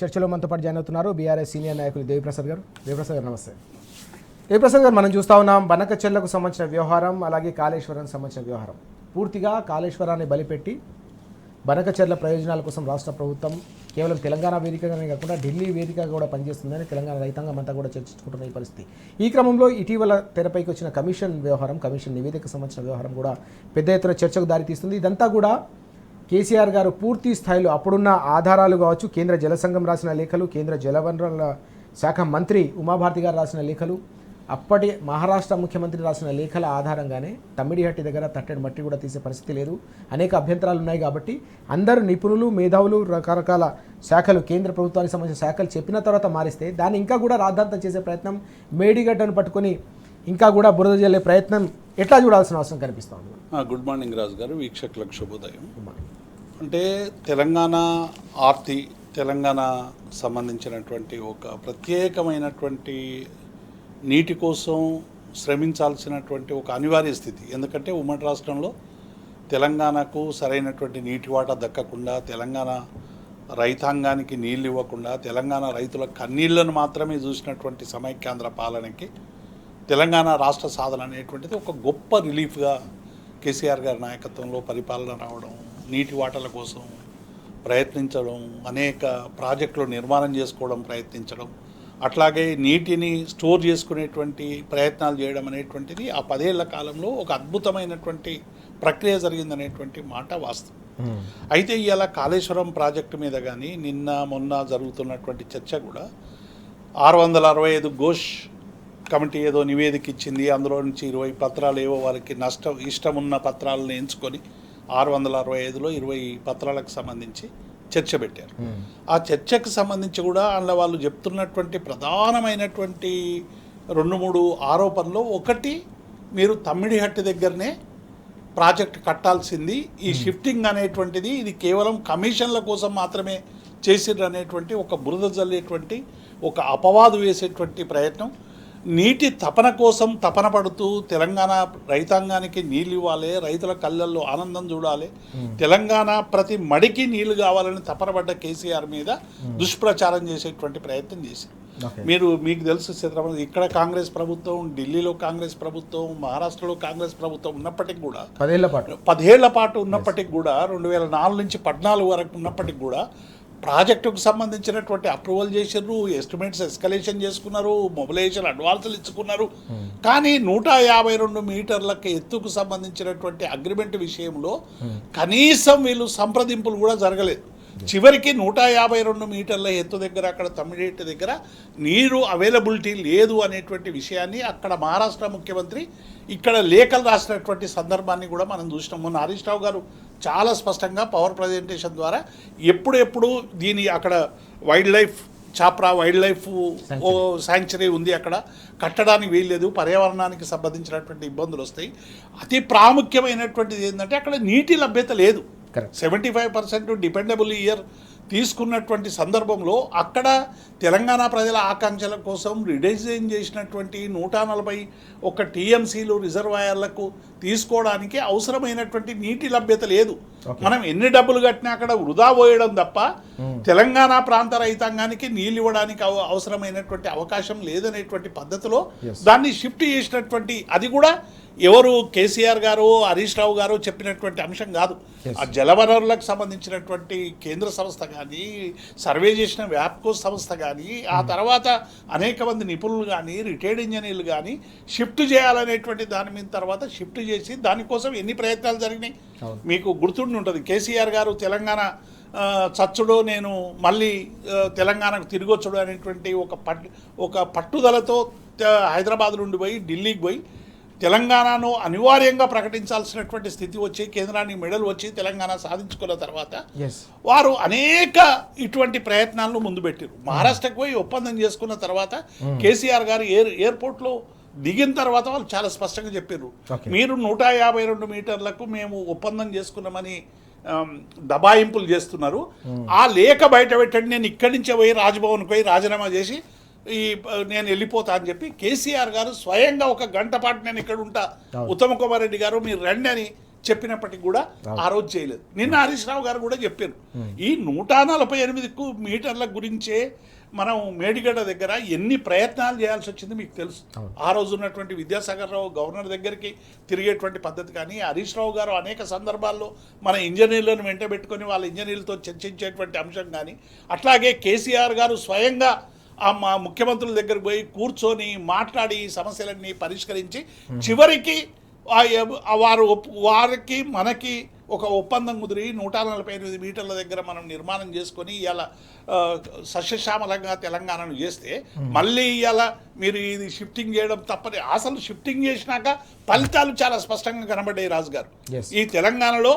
చర్చలో మనతో పాటు జాయిన్ అవుతున్నారు బీఆర్ఎస్ సీనియర్ నాయకులు దేవిప్రసాద్ గారు. దేవిప్రసాద్ గారు నమస్తే. దేవిప్రసాద్ గారు, మనం చూస్తూ ఉన్నాం బనకచెర్లకు సంబంధించిన వ్యవహారం, అలాగే కాళేశ్వరానికి సంబంధించిన వ్యవహారం. పూర్తిగా కాళేశ్వరాన్ని బలిపెట్టి బనకచెర్ల ప్రయోజనాల కోసం రాష్ట్ర ప్రభుత్వం కేవలం తెలంగాణ వేదికగానే కాకుండా ఢిల్లీ వేదికగా కూడా పనిచేస్తుందని తెలంగాణ రైతాంగం అంతా కూడా చర్చించుకుంటున్న ఈ పరిస్థితి. ఈ క్రమంలో ఇటీవల తెరపైకి వచ్చిన కమిషన్ వ్యవహారం, కమిషన్ నివేదికకు సంబంధించిన వ్యవహారం కూడా పెద్ద ఎత్తున చర్చకు దారితీస్తుంది. ఇదంతా కూడా కేసీఆర్ గారు పూర్తి స్థాయిలో అప్పుడున్న ఆధారాలు కావచ్చు, కేంద్ర జలసంఘం రాసిన లేఖలు, కేంద్ర జలవనరుల శాఖ మంత్రి ఉమాభారతి గారు రాసిన లేఖలు, అప్పటి మహారాష్ట్ర ముఖ్యమంత్రి రాసిన లేఖల ఆధారంగానే తమ్మిడిహట్టి దగ్గర తట్టెడు మట్టి కూడా తీసే పరిస్థితి లేదు. అనేక అభ్యంతరాలు ఉన్నాయి కాబట్టి అందరూ నిపుణులు, మేధావులు, రకరకాల శాఖలు, కేంద్ర ప్రభుత్వానికి సంబంధించిన శాఖలు చెప్పిన తర్వాత మారిస్తే దాన్ని ఇంకా కూడా రాద్ధాంతం చేసే ప్రయత్నం, మేడిగడ్డను పట్టుకొని ఇంకా కూడా బురద జల్లే ప్రయత్నం ఎట్లా చూడాల్సిన అవసరం కనిపిస్తుంది? గుడ్ మార్నింగ్ రాజు గారు, వీక్షకులకు శుభోదయం. అంటే తెలంగాణ తెలంగాణ సంబంధించినటువంటి ఒక ప్రత్యేకమైనటువంటి నీటి కోసం శ్రమించాల్సినటువంటి ఒక అనివార్య స్థితి. ఎందుకంటే ఉమ్మడి రాష్ట్రంలో తెలంగాణకు సరైనటువంటి నీటి వాటా దక్కకుండా, తెలంగాణ రైతాంగానికి నీళ్ళు ఇవ్వకుండా, తెలంగాణ రైతుల కన్నీళ్లను మాత్రమే చూసినటువంటి సమైక్యాంధ్ర పాలనకి తెలంగాణ రాష్ట్ర సాధన అనేటువంటిది ఒక గొప్ప రిలీఫ్గా కేసీఆర్ గారి నాయకత్వంలో పరిపాలన రావడం, నీటి వాటల కోసం ప్రయత్నించడం, అనేక ప్రాజెక్టులు నిర్మాణం చేసుకోవడం ప్రయత్నించడం, అట్లాగే నీటిని స్టోర్ చేసుకునేటువంటి ప్రయత్నాలు చేయడం అనేటువంటిది ఆ 10 ఏళ్ల కాలంలో ఒక అద్భుతమైనటువంటి ప్రక్రియ జరిగిందనేటువంటి మాట వాస్తవం. అయితే ఇవాళ కాళేశ్వరం ప్రాజెక్టు మీద కానీ నిన్న మొన్న జరుగుతున్నటువంటి చర్చ కూడా 665 ఘోష్ కమిటీ ఏదో నివేదిక ఇచ్చింది. అందులో నుంచి 20 పత్రాలు ఏవో వారికి ఇష్టమున్న పత్రాలను ఎంచుకొని 665లో 20 పత్రాలకు సంబంధించి చర్చ పెట్టారు. ఆ చర్చకు సంబంధించి కూడా అందులో వాళ్ళు చెప్తున్నటువంటి ప్రధానమైనటువంటి 2-3 ఆరోపణలు, ఒకటి, మీరు తమ్మిడిహట్టి దగ్గరనే ప్రాజెక్ట్ కట్టాల్సింది, ఈ షిఫ్టింగ్ అనేటువంటిది ఇది కేవలం కమిషన్ల కోసం మాత్రమే చేసిర్రు అనేటువంటి ఒక బురద జల్లేటువంటి ఒక అపవాదు వేసేటువంటి ప్రయత్నం. నీటి తపన కోసం తపన పడుతూ తెలంగాణ రైతాంగానికి నీళ్ళు ఇవ్వాలి, రైతుల కళ్ళల్లో ఆనందం చూడాలి, తెలంగాణ ప్రతి మడికి నీళ్లు కావాలని తపనపడ్డ కేసీఆర్ మీద దుష్ప్రచారం చేసేటువంటి ప్రయత్నం చేశారు. మీకు తెలుసు చిత్రపతి, ఇక్కడ కాంగ్రెస్ ప్రభుత్వం, ఢిల్లీలో కాంగ్రెస్ ప్రభుత్వం, మహారాష్ట్రలో కాంగ్రెస్ ప్రభుత్వం ఉన్నప్పటికీ కూడా 10 ఏళ్ల పాటు ఉన్నప్పటికి కూడా 2004 నుంచి 14 వరకు ఉన్నప్పటికి కూడా ప్రాజెక్టుకు సంబంధించినటువంటి అప్రూవల్ చేసిర్రు, ఎస్టిమేట్స్ ఎస్కలేషన్ చేసుకున్నారు, మొబిలైజేషన్ అడ్వాన్సులు ఇచ్చుకున్నారు. కానీ 152 మీటర్లకు ఎత్తుకు సంబంధించినటువంటి అగ్రిమెంట్ విషయంలో కనీసం వీళ్ళు సంప్రదింపులు కూడా జరగలేదు. చివరికి 152 మీటర్ల ఎత్తు దగ్గర అక్కడ తమ్మిడిహట్టి దగ్గర నీరు అవైలబిలిటీ లేదు అనేటువంటి విషయాన్ని అక్కడ మహారాష్ట్ర ముఖ్యమంత్రి ఇక్కడ లేఖలు రాసినటువంటి సందర్భాన్ని కూడా మనం చూసినాం. మొన్న హరీష్ రావు గారు చాలా స్పష్టంగా పవర్ ప్రజెంటేషన్ ద్వారా ఎప్పుడెప్పుడు దీని అక్కడ చాప్రా వైల్డ్ లైఫ్ శాంక్చురీ ఉంది, అక్కడ కట్టడానికి వీల్లేదు, పర్యావరణానికి సంబంధించినటువంటి ఇబ్బందులు వస్తాయి. అతి ప్రాముఖ్యమైనటువంటిది ఏంటంటే అక్కడ నీటి లభ్యత లేదు. 75% డిపెండబుల్ ఇయర్ తీసుకున్నటువంటి సందర్భంలో అక్కడ తెలంగాణ ప్రజల ఆకాంక్షల కోసం రిడిజైన్ చేసినటువంటి 141 టీఎంసీలు రిజర్వాయర్లకు తీసుకోవడానికి అవసరమైనటువంటి నీటి లభ్యత లేదు. మనం ఎన్ని డబ్బులు కట్టినా అక్కడ వృధా పోయడం తప్ప తెలంగాణ ప్రాంత రైతాంగానికి నీళ్ళు ఇవ్వడానికి అవసరమైనటువంటి అవకాశం లేదనేటువంటి పద్ధతిలో దాన్ని షిఫ్ట్ చేసినటువంటి, అది కూడా ఎవరు కేసీఆర్ గారు, హరీష్ రావు గారు చెప్పినటువంటి అంశం కాదు. ఆ జలవనరులకు సంబంధించినటువంటి కేంద్ర సంస్థ కానీ, సర్వే చేసిన వ్యాప్కో సంస్థ కానీ, ఆ తర్వాత అనేక మంది నిపుణులు కానీ, రిటైర్డ్ ఇంజనీర్లు కానీ షిఫ్ట్ చేయాలనేటువంటి దాని మీద తర్వాత షిఫ్ట్ చేసి దానికోసం ఎన్ని ప్రయత్నాలు జరిగినాయి మీకు గుర్తుండి ఉంటుంది. కేసీఆర్ గారు తెలంగాణ చచ్చుడో నేను మళ్ళీ తెలంగాణకు తిరిగొచ్చుడు అనేటువంటి ఒక పట్టుదలతో హైదరాబాద్ నుండి పోయి ఢిల్లీకి పోయి తెలంగాణను అనివార్యంగా ప్రకటించాల్సినటువంటి స్థితి వచ్చి కేంద్రాన్ని మెడల్ వచ్చి తెలంగాణ సాధించుకున్న తర్వాత వారు అనేక ఇటువంటి ప్రయత్నాలను ముందు పెట్టారు. మహారాష్ట్రకు పోయి ఒప్పందం చేసుకున్న తర్వాత కేసీఆర్ గారు ఎయిర్పోర్ట్లో దిగిన తర్వాత వాళ్ళు చాలా స్పష్టంగా చెప్పారు, మీరు 152 మీటర్లకు మేము ఒప్పందం చేసుకున్నామని దబాయింపులు చేస్తున్నారు, ఆ లేఖ బయట పెట్టండి, నేను ఇక్కడి నుంచే పోయి రాజ్భవన్కి పోయి రాజీనామా చేసి నేను వెళ్ళిపోతా అని చెప్పి కేసీఆర్ గారు స్వయంగా 1 గంట పాటు నేను ఇక్కడ ఉంటా, ఉత్తమ్ కుమార్ రెడ్డి గారు మీరు రండి అని చెప్పినప్పటికీ కూడా ఆ రోజు చేయలేదు. నిన్న హరీష్ రావు గారు కూడా చెప్పారు, ఈ 148 మీటర్ల గురించే మనం మేడిగడ్డ దగ్గర ఎన్ని ప్రయత్నాలు చేయాల్సి వచ్చింది మీకు తెలుసు. ఆ రోజు ఉన్నటువంటి విద్యాసాగర్ రావు గవర్నర్ దగ్గరికి తిరిగేటువంటి పద్ధతి కానీ, హరీష్ రావు గారు అనేక సందర్భాల్లో మన ఇంజనీర్లను వెంట పెట్టుకొని వాళ్ళ ఇంజనీర్లతో చర్చించేటువంటి అంశం కానీ, అట్లాగే కేసీఆర్ గారు స్వయంగా మా ముఖ్యమంత్రుల దగ్గరికి పోయి కూర్చొని మాట్లాడి సమస్యలన్నీ పరిష్కరించి చివరికి వారికి మనకి ఒక ఒప్పందం కుదిరి 148 మీటర్ల దగ్గర మనం నిర్మాణం చేసుకొని ఇవాళ సస్యశ్యామలంగా తెలంగాణను చేస్తే మళ్ళీ ఇవాళ మీరు ఇది షిఫ్టింగ్ చేయడం తప్పని. అసలు షిఫ్టింగ్ చేసినాక ఫలితాలు చాలా స్పష్టంగా కనబడ్డాయి రాజు గారు. ఈ తెలంగాణలో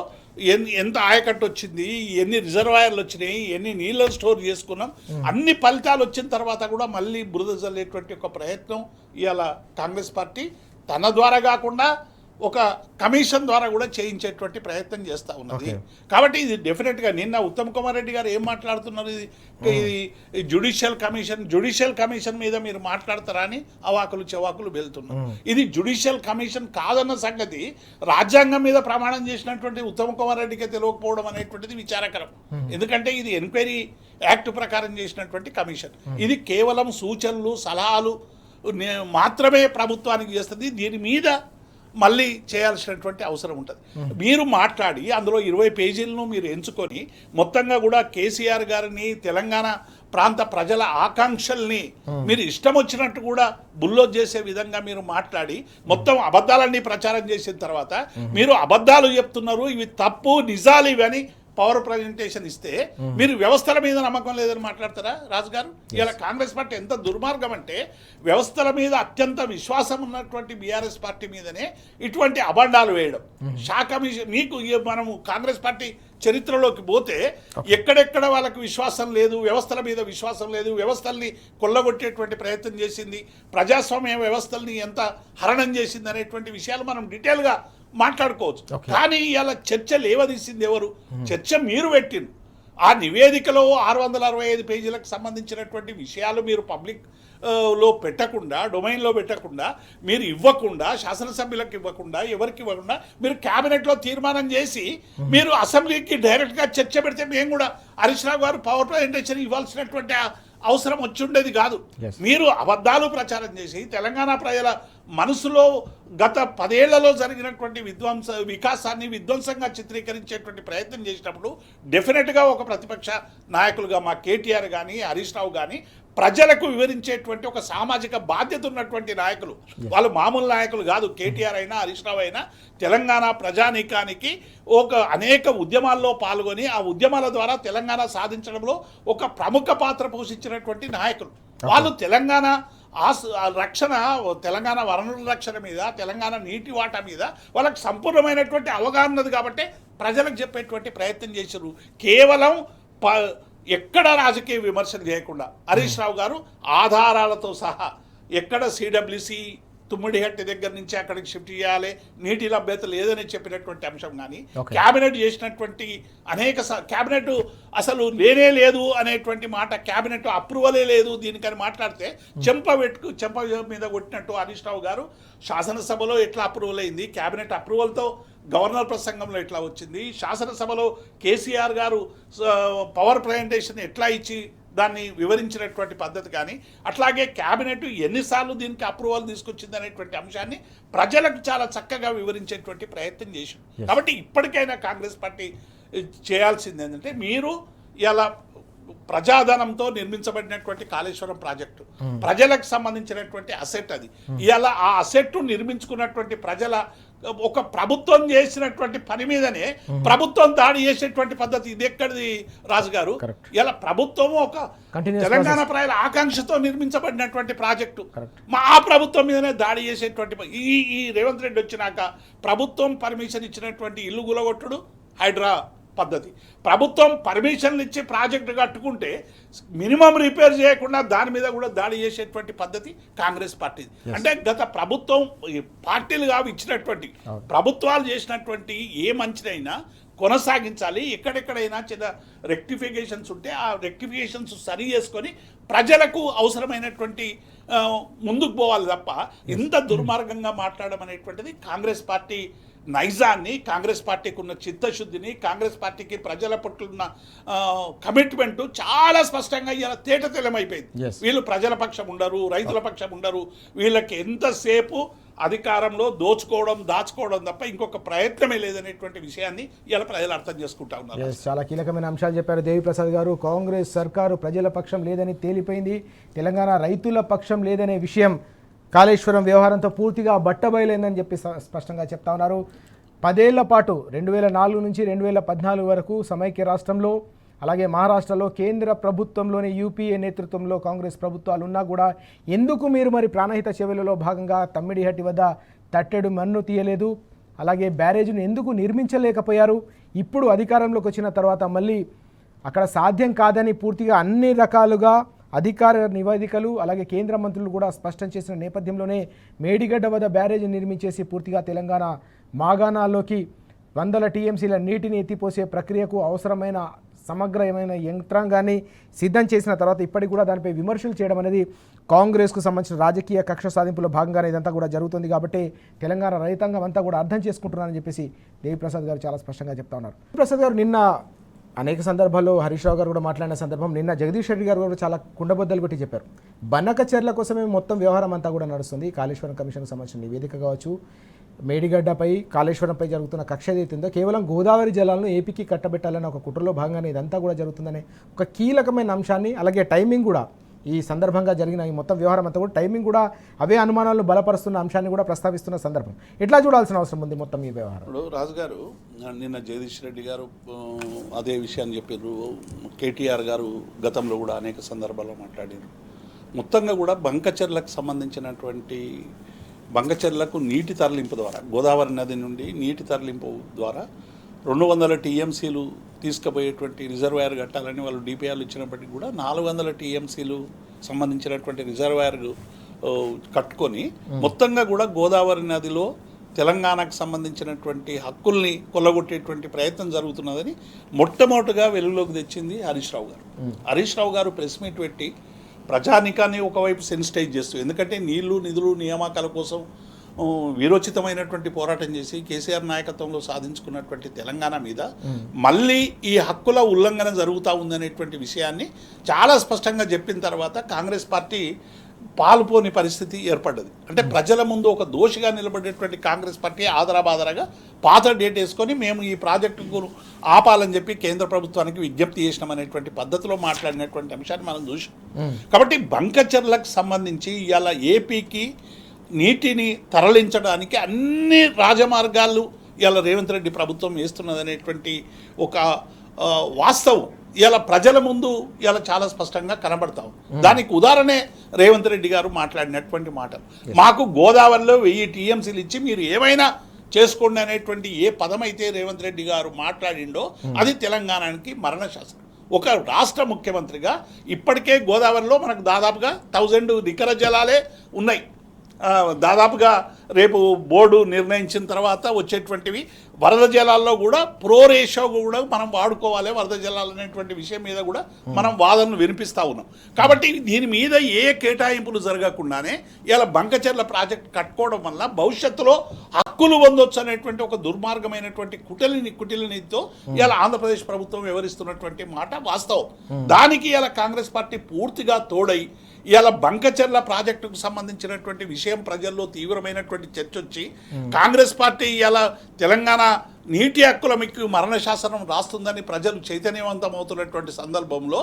ఎంత ఆయకట్టు వచ్చింది, ఎన్ని రిజర్వాయర్లు వచ్చినాయి, ఎన్ని నీళ్ళను స్టోర్ చేసుకున్నాం, అన్ని ఫలితాలు వచ్చిన తర్వాత కూడా మళ్ళీ బురద జల్లేటువంటి ఒక ప్రయత్నం ఇవాళ కాంగ్రెస్ పార్టీ తన ద్వారా కాకుండా ఒక కమిషన్ ద్వారా కూడా చేయించేటువంటి ప్రయత్నం చేస్తూ ఉన్నది. కాబట్టి ఇది డెఫినెట్గా నిన్న ఉత్తమ్ కుమార్ రెడ్డి గారు ఏం మాట్లాడుతున్నారు, ఇది జ్యుడిషియల్ కమిషన్ మీద మీరు మాట్లాడతారా అని అవాకులు చెవాకులు వెళ్తున్నారు. ఇది జ్యుడిషియల్ కమిషన్ కాదన్న సంగతి రాజ్యాంగం మీద ప్రమాణం చేసినటువంటి ఉత్తమ్ కుమార్ రెడ్డికే తెలియకపోవడం అనేటువంటిది విచారకరం. ఎందుకంటే ఇది ఎంక్వైరీ యాక్ట్ ప్రకారం చేసినటువంటి కమిషన్. ఇది కేవలం సూచనలు సలహాలు మాత్రమే ప్రభుత్వానికి చేస్తుంది. దీని మీద మళ్ళీ చేయాల్సినటువంటి అవసరం ఉంటుంది. మీరు మాట్లాడి అందులో 20 పేజీలను మీరు ఎంచుకొని మొత్తంగా కూడా కేసీఆర్ గారిని, తెలంగాణ ప్రాంత ప్రజల ఆకాంక్షల్ని మీరు ఇష్టం వచ్చినట్టు కూడా బుల్లోజ్ చేసే విధంగా మీరు మాట్లాడి మొత్తం అబద్ధాలన్నీ ప్రచారం చేసిన తర్వాత మీరు అబద్ధాలు చెప్తున్నారు, ఇవి తప్పు, నిజాలు ఇవని పవర్ ప్రజెంటేషన్ ఇస్తే మీరు వ్యవస్థల మీద నమ్మకం లేదని మాట్లాడతారా రాజు గారు? ఇలా కాంగ్రెస్ పార్టీ ఎంత దుర్మార్గం అంటే వ్యవస్థల మీద అత్యంత విశ్వాసం ఉన్నటువంటి బీఆర్ఎస్ పార్టీ మీదనే ఇటువంటి అబండాలు వేయడం. మీకు మనము కాంగ్రెస్ పార్టీ చరిత్రలోకి పోతే ఎక్కడెక్కడ వాళ్ళకి విశ్వాసం లేదు, వ్యవస్థల మీద విశ్వాసం లేదు, వ్యవస్థల్ని కొల్లగొట్టేటువంటి ప్రయత్నం చేసింది, ప్రజాస్వామ్య వ్యవస్థల్ని ఎంత హరణం చేసింది అనేటువంటి విషయాలు మనం డీటెయిల్గా మాట్లాడుకోవచ్చు. కానీ ఇలా చర్చ లేవదీసింది ఎవరు? చర్చ మీరు పెట్టింది. ఆ నివేదికలో 665 పేజీలకు సంబంధించినటువంటి విషయాలు మీరు పబ్లిక్ లో పెట్టకుండా, డొమైన్లో పెట్టకుండా, మీరు ఇవ్వకుండా, శాసనసభ్యులకు ఇవ్వకుండా, ఎవరికి ఇవ్వకుండా మీరు క్యాబినెట్లో తీర్మానం చేసి మీరు అసెంబ్లీకి డైరెక్ట్గా చర్చ పెడితే మేము కూడా హరీష్ రావు గారు పవర్ ప్రజెంటేషన్ ఇవ్వాల్సినటువంటి అవసరం వచ్చి ఉండేది కాదు. మీరు అబద్ధాలు ప్రచారం చేసి తెలంగాణ ప్రజల మనసులో గత 10 ఏళ్లలో జరిగినటువంటి వికాసాన్ని విధ్వంసంగా చిత్రీకరించేటువంటి ప్రయత్నం చేసినప్పుడు డెఫినెట్గా ఒక ప్రతిపక్ష నాయకులుగా మా కేటీఆర్ కానీ హరీష్ రావు కానీ ప్రజలకు వివరించేటువంటి ఒక సామాజిక బాధ్యత ఉన్నటువంటి నాయకులు. వాళ్ళు మామూలు నాయకులు కాదు. కేటీఆర్ అయినా హరీష్ రావు అయినా తెలంగాణ ప్రజానీకానికి అనేక ఉద్యమాల్లో పాల్గొని ఆ ఉద్యమాల ద్వారా తెలంగాణ సాధించడంలో ఒక ప్రముఖ పాత్ర పోషించినటువంటి నాయకులు. వాళ్ళు తెలంగాణ రక్షణ, తెలంగాణ వనరుల రక్షణ మీద, తెలంగాణ నీటి వాటా మీద వాళ్ళకి సంపూర్ణమైనటువంటి అవగాహన ఉన్నది కాబట్టి ప్రజలకు చెప్పేటువంటి ప్రయత్నం చేశారు. కేవలం ఎక్కడ రాజకీయ విమర్శలు చేయకుండా హరీష్ రావు గారు ఆధారాలతో సహా ఎక్కడ సిడబ్ల్యూసి తుమ్మిడిహట్టి దగ్గర నుంచి అక్కడికి షిఫ్ట్ చేయాలి, నీటి లభ్యత లేదని చెప్పినటువంటి అంశం కానీ, క్యాబినెట్ చేసినటువంటి క్యాబినెట్ అసలు లేనే లేదు అనేటువంటి మాట, క్యాబినెట్ అప్రూవలే లేదు దీనికని మాట్లాడితే చెంప మీద కొట్టినట్టు హరీష్ రావు గారు శాసనసభలో ఎట్లా అప్రూవల్ అయింది, క్యాబినెట్ అప్రూవల్తో గవర్నర్ ప్రసంగంలో ఎట్లా వచ్చింది, శాసనసభలో కేసీఆర్ గారు పవర్ ప్రజెంటేషన్ ఎట్లా ఇచ్చి దాన్ని వివరించినటువంటి పద్ధతి కానీ, అట్లాగే క్యాబినెట్ ఎన్నిసార్లు దీనికి అప్రూవల్ తీసుకొచ్చింది అనేటువంటి అంశాన్ని ప్రజలకు చాలా చక్కగా వివరించేటువంటి ప్రయత్నం చేశారు. కాబట్టి ఇప్పటికైనా కాంగ్రెస్ పార్టీ చేయాల్సింది ఏంటంటే, మీరు ఇలా ప్రజాధనంతో నిర్మించబడినటువంటి కాళేశ్వరం ప్రాజెక్టు ప్రజలకు సంబంధించినటువంటి అసెట్, అది ఇలా ఆ అసెట్ నిర్మించుకున్నటువంటి ప్రజల ఒక ప్రభుత్వం చేసినటువంటి పని మీదనే ప్రభుత్వం దాడి చేసేటువంటి పద్ధతి ఇది ఎక్కడిది రాజు గారు? ఇలా ప్రభుత్వం ఒక తెలంగాణ ప్రజల ఆకాంక్షతో నిర్మించబడినటువంటి ప్రాజెక్టు ఆ ప్రభుత్వం మీదనే దాడి చేసేటువంటి ఈ రేవంత్ రెడ్డి వచ్చినాక ప్రభుత్వం పర్మిషన్ ఇచ్చినటువంటి ఇల్లు గులగొట్టుడు హైడ్రా పద్ధతి, ప్రభుత్వం పర్మిషన్లు ఇచ్చి ప్రాజెక్టు కట్టుకుంటే మినిమం రిపేర్ చేయకుండా దాని మీద కూడా దాడి చేసేటువంటి పద్ధతి కాంగ్రెస్ పార్టీ. అంటే గత ప్రభుత్వం పార్టీలుగా ఇచ్చినటువంటి ప్రభుత్వాలు చేసినటువంటి ఏ మంచినైనా కొనసాగించాలి. ఎక్కడెక్కడైనా చిన్న రెక్టిఫికేషన్స్ ఉంటే ఆ రెక్టిఫికేషన్స్ సరి చేసుకొని ప్రజలకు అవసరమైనటువంటి ముందుకు పోవాలి తప్ప ఇంత దుర్మార్గంగా మాట్లాడడం అనేటువంటిది కాంగ్రెస్ పార్టీ నైజాన్ని, కాంగ్రెస్ పార్టీకి ఉన్న చిత్తశుద్ధిని, కాంగ్రెస్ పార్టీకి ప్రజల పట్ల ఉన్న కమిట్మెంట్ చాలా స్పష్టంగా ఇలా తేటతెల్లమైపోయింది. వీళ్ళు ప్రజల పక్షం ఉండరు, రైతుల పక్షం ఉండరు, వీళ్ళకి ఎంతసేపు అధికారంలో దాచుకోవడం తప్ప ఇంకొక ప్రయత్నమే లేదనేటువంటి విషయాన్ని ఇలా ప్రజలు అర్థం చేసుకుంటా ఉన్నారు. చాలా కీలకమైన అంశాలు చెప్పారు దేవిప్రసాద్ గారు. కాంగ్రెస్ సర్కారు ప్రజల పక్షం లేదని తేలిపోయింది. తెలంగాణ రైతుల పక్షం లేదనే విషయం కాళేశ్వరం వ్యవహారంతో పూర్తిగా బట్టబయలైందని చెప్పి స్పష్టంగా చెప్తా ఉన్నారు. 10 ఏళ్ల పాటు 2004 నుంచి 2014 వరకు సమైక్య రాష్ట్రంలో, అలాగే మహారాష్ట్రలో కేంద్ర ప్రభుత్వంలోని యూపీఏ నేతృత్వంలో కాంగ్రెస్ ప్రభుత్వాలు ఉన్నా కూడా ఎందుకు మీరు మరి ప్రాణహిత చర్యలలో భాగంగా తమ్మిడిహట్టి వద్ద తట్టెడు మన్ను తీయలేదు, అలాగే బ్యారేజ్ను ఎందుకు నిర్మించలేకపోయారు? ఇప్పుడు అధికారంలోకి వచ్చిన తర్వాత మళ్ళీ అక్కడ సాధ్యం కాదని పూర్తిగా అన్ని రకాలుగా అధికార నివేదికలు అలాగే కేంద్ర మంత్రులు కూడా స్పష్టం చేసిన నేపథ్యంలోనే మేడిగడ్డ వద్ద బ్యారేజ్ నిర్మించేసి పూర్తిగా తెలంగాణ మాగాణాల్లోకి 100 టీఎంసీల నీటిని ఎత్తిపోసే ప్రక్రియకు అవసరమైన సమగ్రమైన యంత్రాంగాన్ని సిద్ధం చేసిన తర్వాత ఇప్పటికి కూడా దానిపై విమర్శలు చేయడం అనేది కాంగ్రెస్కు సంబంధించిన రాజకీయ కక్ష సాధింపులో భాగంగానే ఇదంతా కూడా జరుగుతుంది. కాబట్టి తెలంగాణ రైతాంగం అంతా కూడా అర్థం చేసుకుంటున్నారని చెప్పేసి దేవిప్రసాద్ గారు చాలా స్పష్టంగా చెప్తా ఉన్నారు. దేవిప్రసాద్ గారు నిన్న అనేక సందర్భాల్లో హరీష్ రావు గారు కూడా మాట్లాడిన సందర్భం, నిన్న జగదీష్ రెడ్డి గారు కూడా చాలా కుండబద్దలు కొట్టి చెప్పారు. బనకచెర్ల కోసమే మొత్తం వ్యవహారం అంతా కూడా నడుస్తుంది. కాళేశ్వరం కమిషన్కి సంబంధించిన నివేదిక కావచ్చు, మేడిగడ్డపై కాళేశ్వరంపై జరుగుతున్న కక్ష ఏదైతుందో కేవలం గోదావరి జలాలను ఏపీకి కట్టబెట్టాలన్న ఒక కుట్రలో భాగంగానే ఇదంతా కూడా జరుగుతుందనే ఒక కీలకమైన అంశాన్ని, అలాగే టైమింగ్ కూడా ఈ సందర్భంగా జరిగిన ఈ మొత్తం వ్యవహారం అంతా కూడా టైమింగ్ కూడా అవే అనుమానాలను బలపరుస్తున్న అంశాన్ని కూడా ప్రస్తావిస్తున్న సందర్భం. ఎట్లా చూడాల్సిన అవసరం ఉంది మొత్తం ఈ వ్యవహారం? ఇప్పుడు రాజు గారు నిన్న జగదీష్ రెడ్డి గారు అదే విషయాన్ని చెప్పారు. కేటీఆర్ గారు గతంలో కూడా అనేక సందర్భాల్లో మాట్లాడారు. మొత్తంగా కూడా బంకచెర్లకు సంబంధించినటువంటి బంకచెర్లకు నీటి తరలింపు ద్వారా, గోదావరి నది నుండి నీటి తరలింపు ద్వారా 200 టీఎంసీలు తీసుకుపోయేటువంటి రిజర్వాయర్ కట్టాలని వాళ్ళు డిపిఆర్లు ఇచ్చినప్పటికీ కూడా 400 టీఎంసీలు సంబంధించినటువంటి రిజర్వాయర్ కట్టుకొని మొత్తంగా కూడా గోదావరి నదిలో తెలంగాణకు సంబంధించినటువంటి హక్కుల్ని కొల్లగొట్టేటువంటి ప్రయత్నం జరుగుతున్నదని మొట్టమొదటిగా వెలుగులోకి తెచ్చింది హరీష్ రావు గారు. హరీష్ రావు గారు ప్రెస్ మీట్ పెట్టి ప్రజానికాన్ని ఒకవైపు సెన్సిటైజ్ చేస్తూ, ఎందుకంటే నీళ్లు నిధులు నియామకాల కోసం వీరోచితమైనటువంటి పోరాటం చేసి కేసీఆర్ నాయకత్వంలో సాధించుకున్నటువంటి తెలంగాణ మీద మళ్ళీ ఈ హక్కుల ఉల్లంఘన జరుగుతూ ఉందనేటువంటి విషయాన్ని చాలా స్పష్టంగా చెప్పిన తర్వాత కాంగ్రెస్ పార్టీ పాలుపోని పరిస్థితి ఏర్పడ్డది. అంటే ప్రజల ముందు ఒక దోషిగా నిలబడేటువంటి కాంగ్రెస్ పార్టీ ఆదరాబాదరగా పాత డేట్ వేసుకొని మేము ఈ ప్రాజెక్టుకు ఆపాలని చెప్పి కేంద్ర ప్రభుత్వానికి విజ్ఞప్తి చేసినామనేటువంటి పద్ధతిలో మాట్లాడినటువంటి అంశాన్ని మనం చూసాం. కాబట్టి బంకచెర్లకు సంబంధించి ఇవాళ ఏపీకి నీటిని తరలించడానికి అన్ని రాజమార్గాలు ఇవాళ రేవంత్ రెడ్డి ప్రభుత్వం వేస్తున్నదనేటువంటి ఒక వాస్తవం ఇలా ప్రజల ముందు ఇలా చాలా స్పష్టంగా కనబడతాం. దానికి ఉదాహరణే రేవంత్ రెడ్డి గారు మాట్లాడినటువంటి మాటలు. మాకు గోదావరిలో 1000 టీఎంసీలు ఇచ్చి మీరు ఏమైనా చేసుకోండి అనేటువంటి ఏ పదమైతే రేవంత్ రెడ్డి గారు మాట్లాడిండో అది తెలంగాణకి మరణ శాసనం. ఒక రాష్ట్ర ముఖ్యమంత్రిగా ఇప్పటికే గోదావరిలో మనకు దాదాపుగా 1000 నికర జలాలే ఉన్నాయి. దాదాపుగా రేపు బోర్డు నిర్ణయించిన తర్వాత వచ్చేటువంటివి వరద జలాల్లో కూడా రేషియో కూడా మనం వాడుకోవాలి వరద జలాలు అనేటువంటి విషయం మీద కూడా మనం వాదనలు వినిపిస్తూ ఉన్నాం. కాబట్టి దీని మీద ఏ కేటాయింపులు జరగకుండానే ఇలా బంకచెర్ల ప్రాజెక్ట్ కట్టుకోవడం వల్ల భవిష్యత్తులో హక్కులు పొందొచ్చు అనేటువంటి ఒక దుర్మార్గమైనటువంటి కుటిలనితో ఇలా ఆంధ్రప్రదేశ్ ప్రభుత్వం వివరిస్తున్నటువంటి మాట వాస్తవం. దానికి ఇలా కాంగ్రెస్ పార్టీ పూర్తిగా తోడై ఇలా బంకచెర్ల ప్రాజెక్టుకు సంబంధించినటువంటి విషయం ప్రజల్లో తీవ్రమైనటువంటి చర్చ వచ్చి కాంగ్రెస్ పార్టీ ఇలా తెలంగాణ నీటి హక్కుల మీకు మరణ శాసనం రాస్తుందని ప్రజలు చైతన్యవంతమవుతున్నటువంటి సందర్భంలో